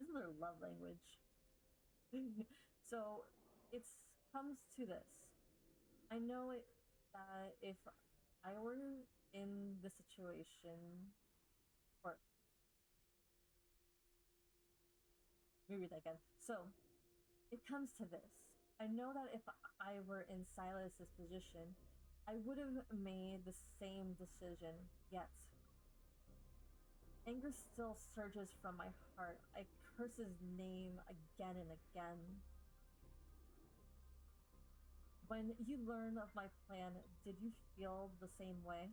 Isn't their love language? So it comes to this. I know it that if I were in the situation, or let me read that again. So it comes to this. I know that if I were in Silas's position, I would have made the same decision, yet anger still surges from my heart. I curse his name again and again. When you learned of my plan, did you feel the same way?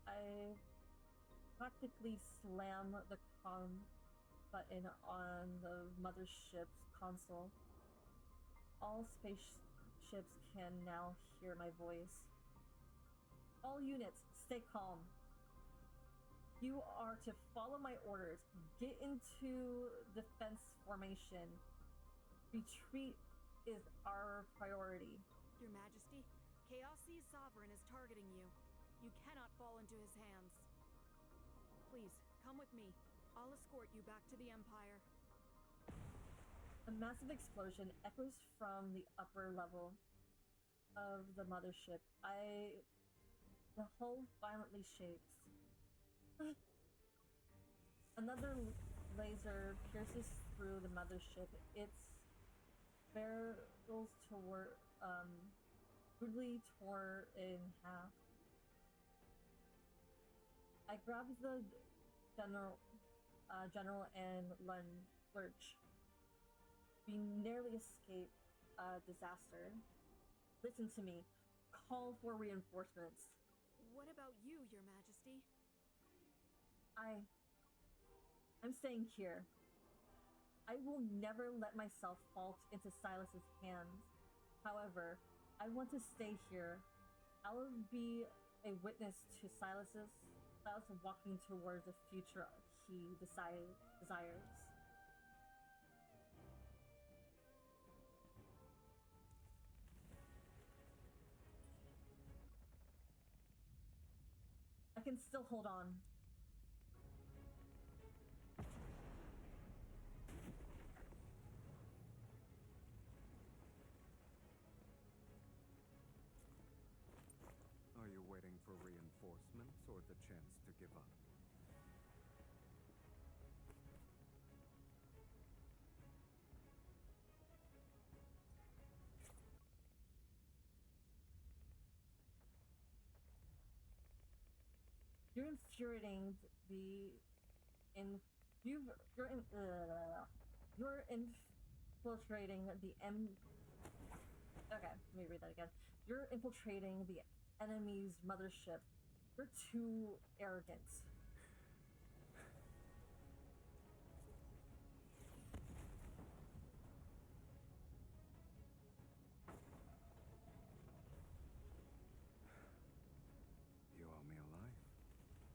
I practically slam the com button on the mothership's console. All spaceships can now hear my voice. All units, stay calm. You are to follow my orders. Get into defense formation. Retreat is our priority. Your Majesty, Chaosi's sovereign is targeting you. You cannot fall into his hands. Please, come with me. I'll escort you back to the Empire. A massive explosion echoes from the upper level of the mothership. The hull violently shakes. Another laser pierces through the mothership. Its barrels brutally tore in half. I grab the general and lurch. We nearly escaped a disaster. Listen to me. Call for reinforcements. What about you, Your Majesty? I'm staying here. I will never let myself fall into Silas's hands. However, I want to stay here. I will be a witness to Silas walking towards the future he desires. I can still hold on. Are you waiting for reinforcements or the chance to give up? You're infuriating you're infiltrating the Okay, let me read that again. You're infiltrating the enemy's mothership. You're too arrogant. You owe me a life.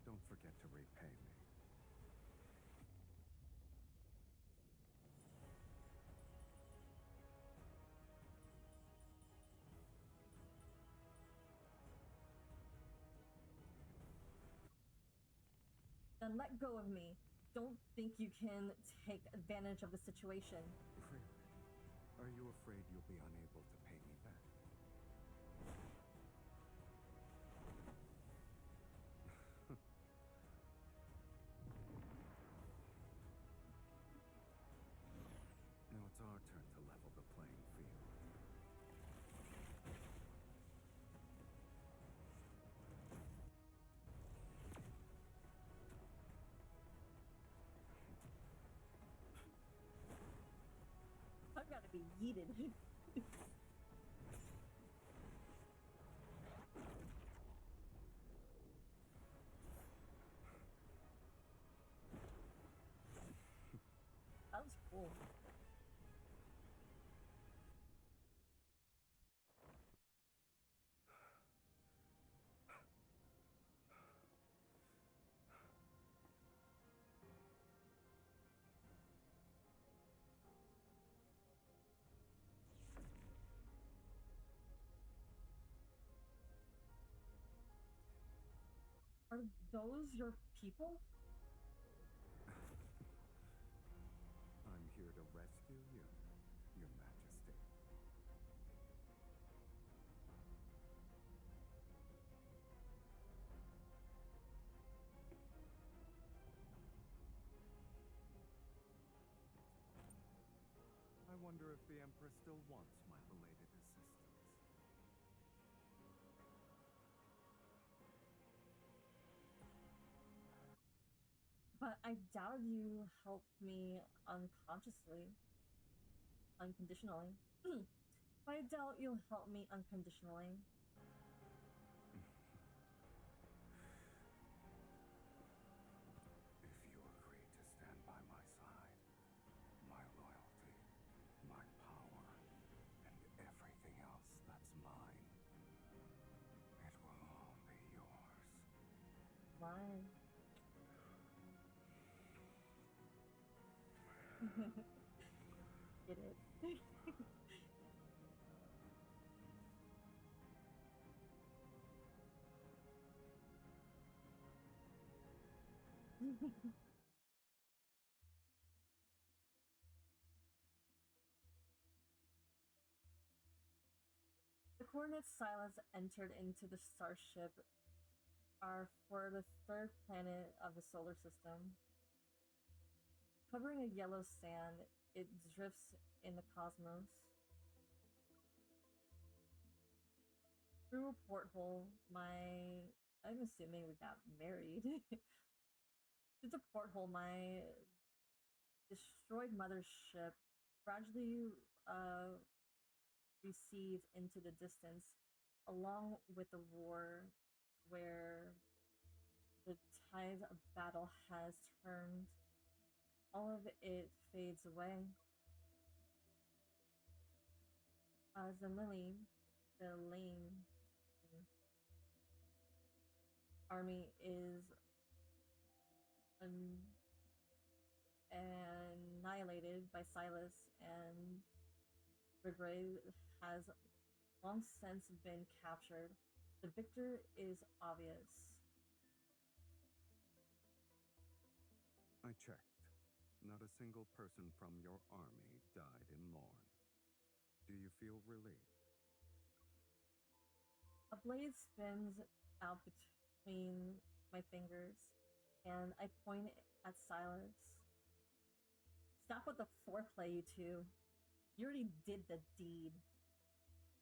Don't forget to repay me. Then let go of me. Don't think you can take advantage of the situation. Really? Are you afraid you'll be unable to pay me back? Now it's our turn to level the playing field. I've got to be yeeted. That was cool. Are those your people? to rescue you, Your Majesty. I wonder if the Empress still wants my belated assistance. But I doubt you helped me unconsciously, unconditionally. But I doubt you'll help me unconditionally. If you agree to stand by my side, my loyalty, my power, and everything else that's mine, it will all be yours. Why? Get it? The coordinates Sylus entered into the starship are for the third planet of the solar system. Covering a yellow sand, it drifts in the cosmos. Through a porthole, I'm assuming we got married. Through the porthole, my destroyed mothership gradually recedes into the distance, along with the war where the tide of battle has turned. All of it fades away. The Lane army is annihilated by Sylus, and Brigray has long since been captured. The victor is obvious. I checked. Not a single person from your army died in Lorne. Do you feel relieved? A blade spins out between my fingers, and I point at Sylus. Stop with the foreplay, you two. You already did the deed,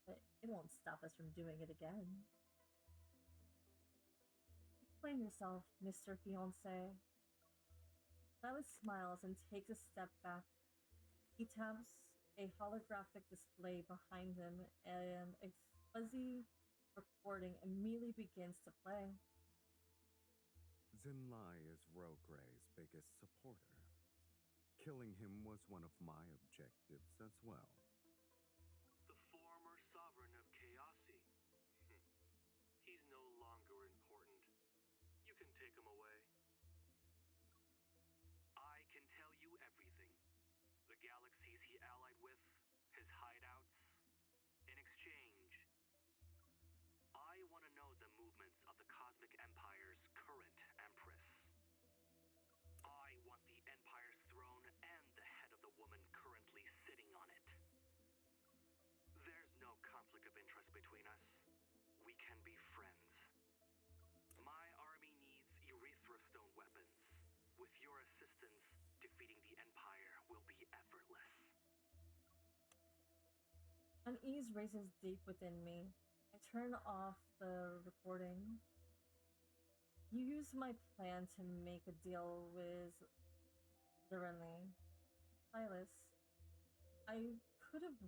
but it won't stop us from doing it again. Explain yourself, Mr. Fiancé. Sylus smiles and takes a step back. He taps a holographic display behind him, and a fuzzy recording immediately begins to play. Zinlai is Rogray's biggest supporter. Killing him was one of my objectives as well. The former sovereign of Chaosi. He's no longer important. You can take him away. I can tell you everything. The galaxies he allied with, his hideouts. In exchange, I want to know the movements of the Cosmic Empire's current Empress. I want the Empire's throne and the head of the woman currently sitting on it. There's no conflict of interest between us. We can be friends. My army needs Erythrostone weapons. With your assistance, defeating the Empire will be effortless. Unease races deep within me. I turn off the recording. You used my plan to make a deal with Zerenly. Sylus, I could have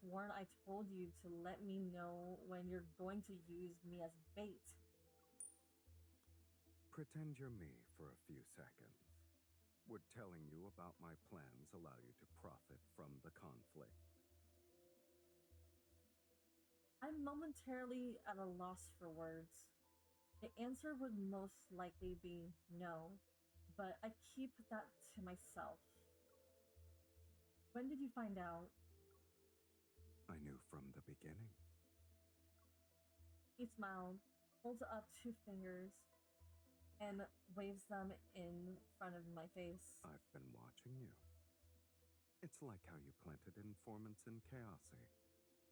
sworn I told you to let me know when you're going to use me as bait. Pretend you're me for a few seconds. Would telling you about my plans allow you to profit from the conflict? I'm momentarily at a loss for words. The answer would most likely be no, but I keep that to myself. When did you find out? I knew from the beginning. He smiled, holds up 2 fingers, and waves them in front of my face. I've been watching you. It's like how you planted informants in Chaosy.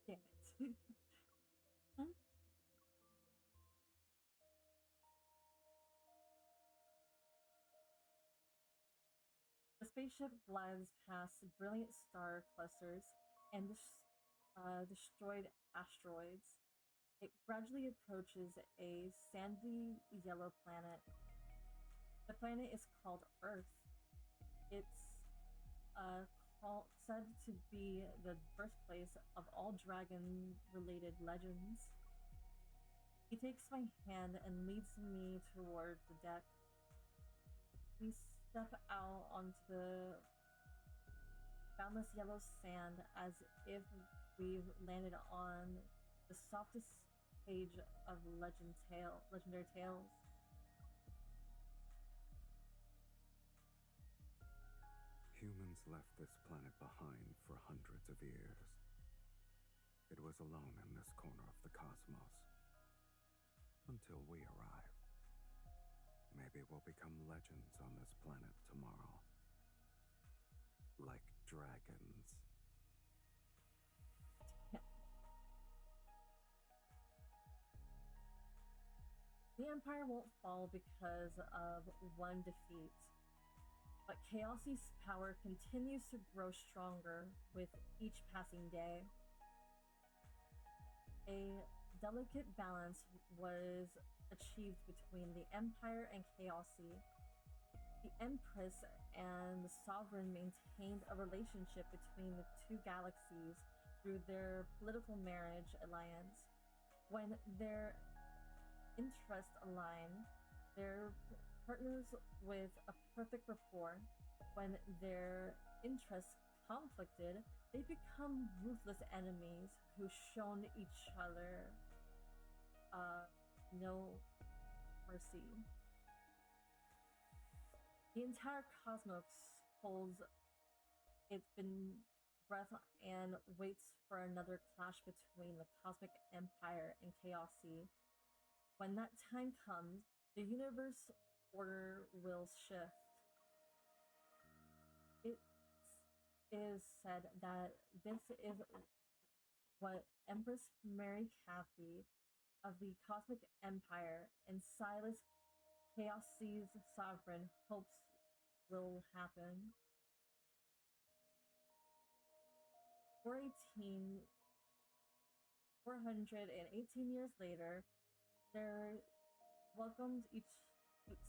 Damn it. Huh? The spaceship glides past brilliant star clusters and destroyed asteroids. It gradually approaches a sandy yellow planet. The planet is called Earth. It's said to be the birthplace of all dragon-related legends. He takes my hand and leads me towards the deck. We step out onto the boundless yellow sand as if we've landed on the softest page of legendary tales. Humans left this planet behind for hundreds of years. It was alone in this corner of the cosmos. Until we arrive. Maybe we'll become legends on this planet tomorrow. Like dragons. The Empire won't fall because of one defeat, but Chaosi's power continues to grow stronger with each passing day. A delicate balance was achieved between the Empire and Chaosy. The Empress and the Sovereign maintained a relationship between the two galaxies through their political marriage alliance. When their interests align, they're partners with a perfect rapport. When their interests conflicted, they become ruthless enemies who shown each other no mercy. The entire cosmos holds its breath and waits for another clash between the Cosmic Empire and Chaosy. When that time comes, the universe order will shift. It is said that this is what Empress Mary Cathy of the Cosmic Empire and Sylus, Chaosy's sovereign, hopes will happen. 418 years later, there welcomed each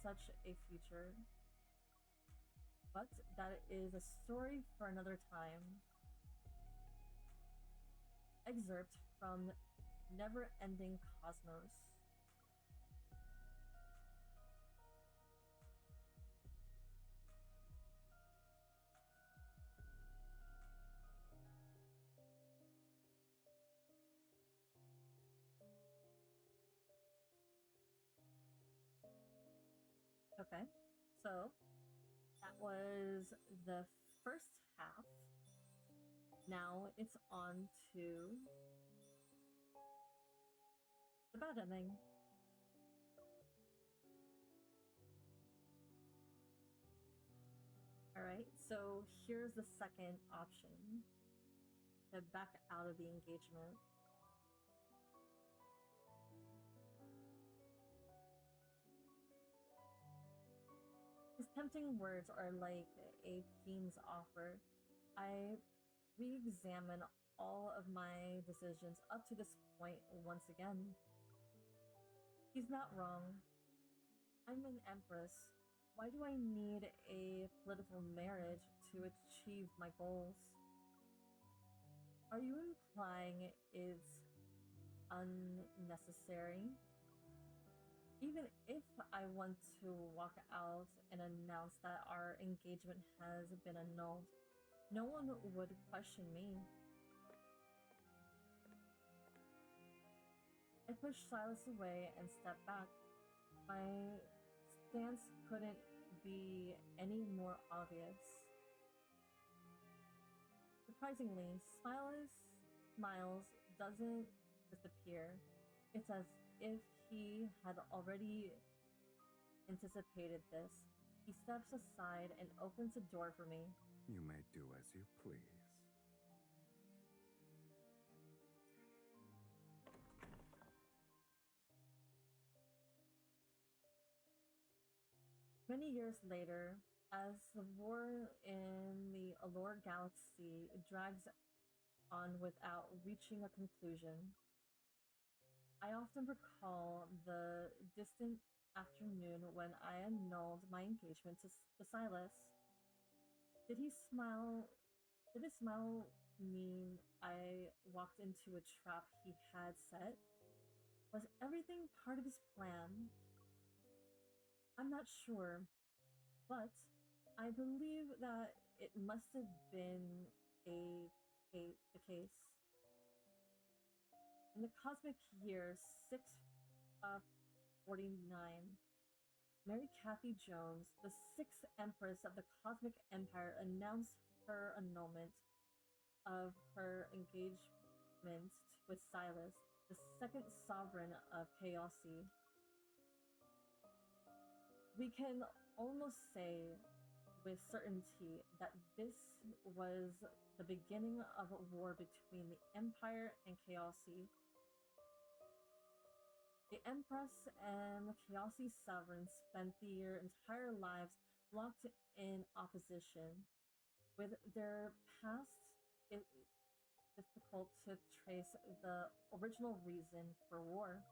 such a future. But that is a story for another time. Excerpt from Never Ending Cosmos. Okay, so that was the first half. Now it's on to the bad ending. Alright, so here's the second option to back out of the engagement. His tempting words are like a fiend's offer. I re-examine all of my decisions up to this point once again. He's not wrong. I'm an empress. Why do I need a political marriage to achieve my goals? Are you implying it's unnecessary? Even if I want to walk out and announce that our engagement has been annulled, no one would question me. I pushed Sylus away and stepped back. My stance couldn't be any more obvious. Surprisingly, Smiles doesn't disappear. It's as if he had already anticipated this. He steps aside and opens the door for me. You may do as you please. Many years later, as the war in the Allure Galaxy drags on without reaching a conclusion, I often recall the distant afternoon when I annulled my engagement to Silas. Did he smile? Did his smile mean I walked into a trap he had set? Was everything part of his plan? I'm not sure, but I believe that it must have been a case. In the cosmic year 649, Mary Cathy Jones, the sixth empress of the Cosmic Empire, announced her annulment of her engagement with Sylus, the second sovereign of Chaosy. We can almost say with certainty that this was the beginning of a war between the Empire and Chaosy. The Empress and the Chaosy sovereign spent their entire lives locked in opposition. With their past, it's difficult to trace the original reason for war.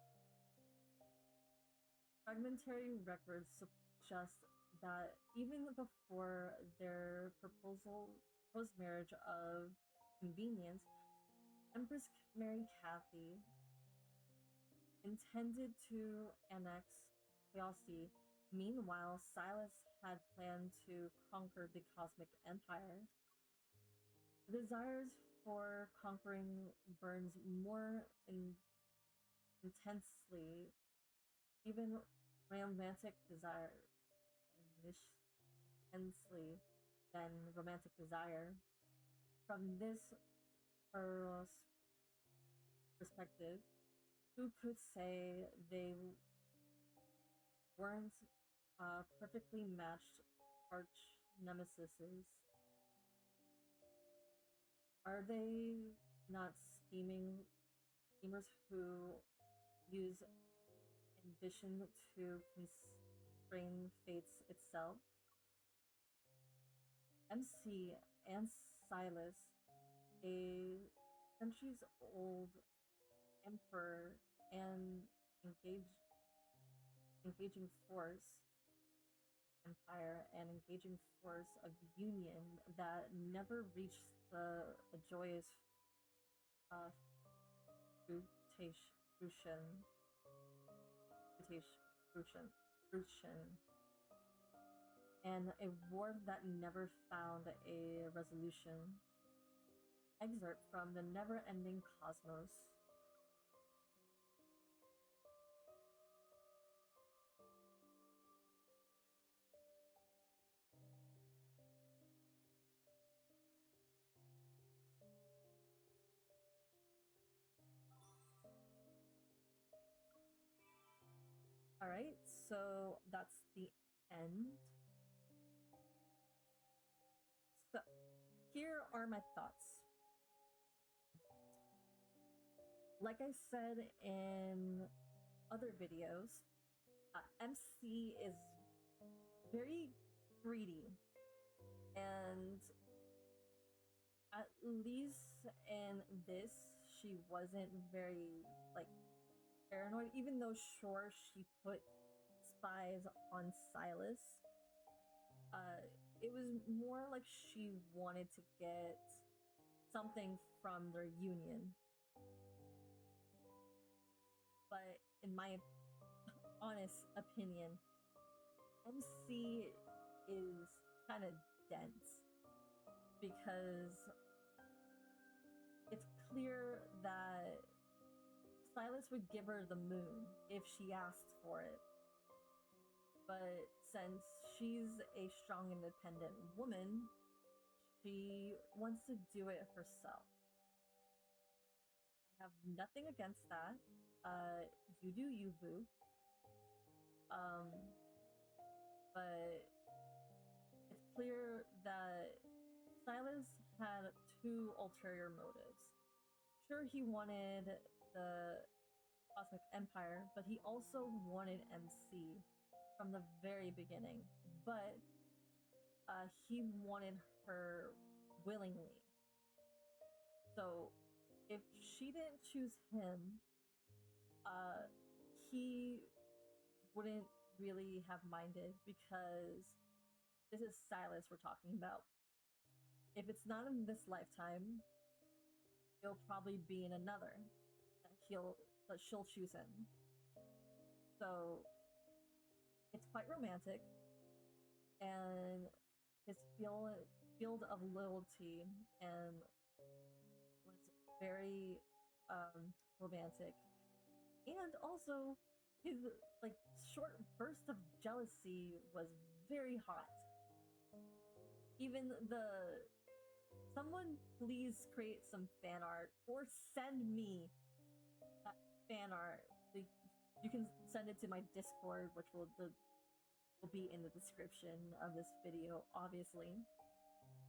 Fragmentary records suggest that even before their proposed marriage of convenience, Empress Mary Cathy intended to annex Chaosy. Meanwhile, Sylus had planned to conquer the Cosmic Empire. The desires for conquering burns more intensely, even romantic desire, intensely than romantic desire. From this Eros perspective, who could say they weren't perfectly matched arch nemesises? Are they not schemers who use ambition to constrain fates itself? MC and Sylus, a centuries old emperor and engaging force empire and engaging force of union that never reached the joyous fruition and a war that never found a resolution. Excerpt from The Never-Ending Cosmos. Alright, so that's the end. So, here are my thoughts. Like I said in other videos, MC is very greedy, and at least in this, she wasn't very paranoid, even though sure she put spies on Sylus. It was more like she wanted to get something from their union. But in my honest opinion, MC is kind of dense because it's clear that Sylus would give her the moon if she asked for it. But since she's a strong, independent woman, she wants to do it herself. I have nothing against that. You do you, boo. But clear that Sylus had two ulterior motives. Sure, he wanted the Cosmic Empire, but he also wanted MC from the very beginning. But he wanted her willingly. So if she didn't choose him, he wouldn't really have minded, because this is Sylus we're talking about. If it's not in this lifetime, it'll probably be in another. She'll choose him. So it's quite romantic, and his field of loyalty and was very romantic, and also his like short burst of jealousy was very hot. Even someone please create some fan art or send me that fan art. You can send it to my Discord, which will be in the description of this video, obviously.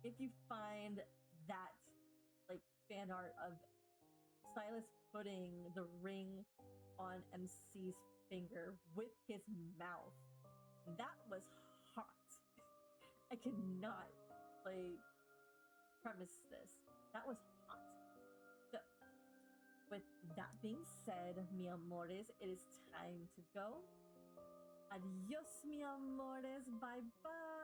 If you find that like fan art of Sylus putting the ring on MC's finger with his mouth, that was hot. I cannot like premise this. That was hot. So, with that being said, mi amores, it is time to go. Adios, mi amores. Bye bye.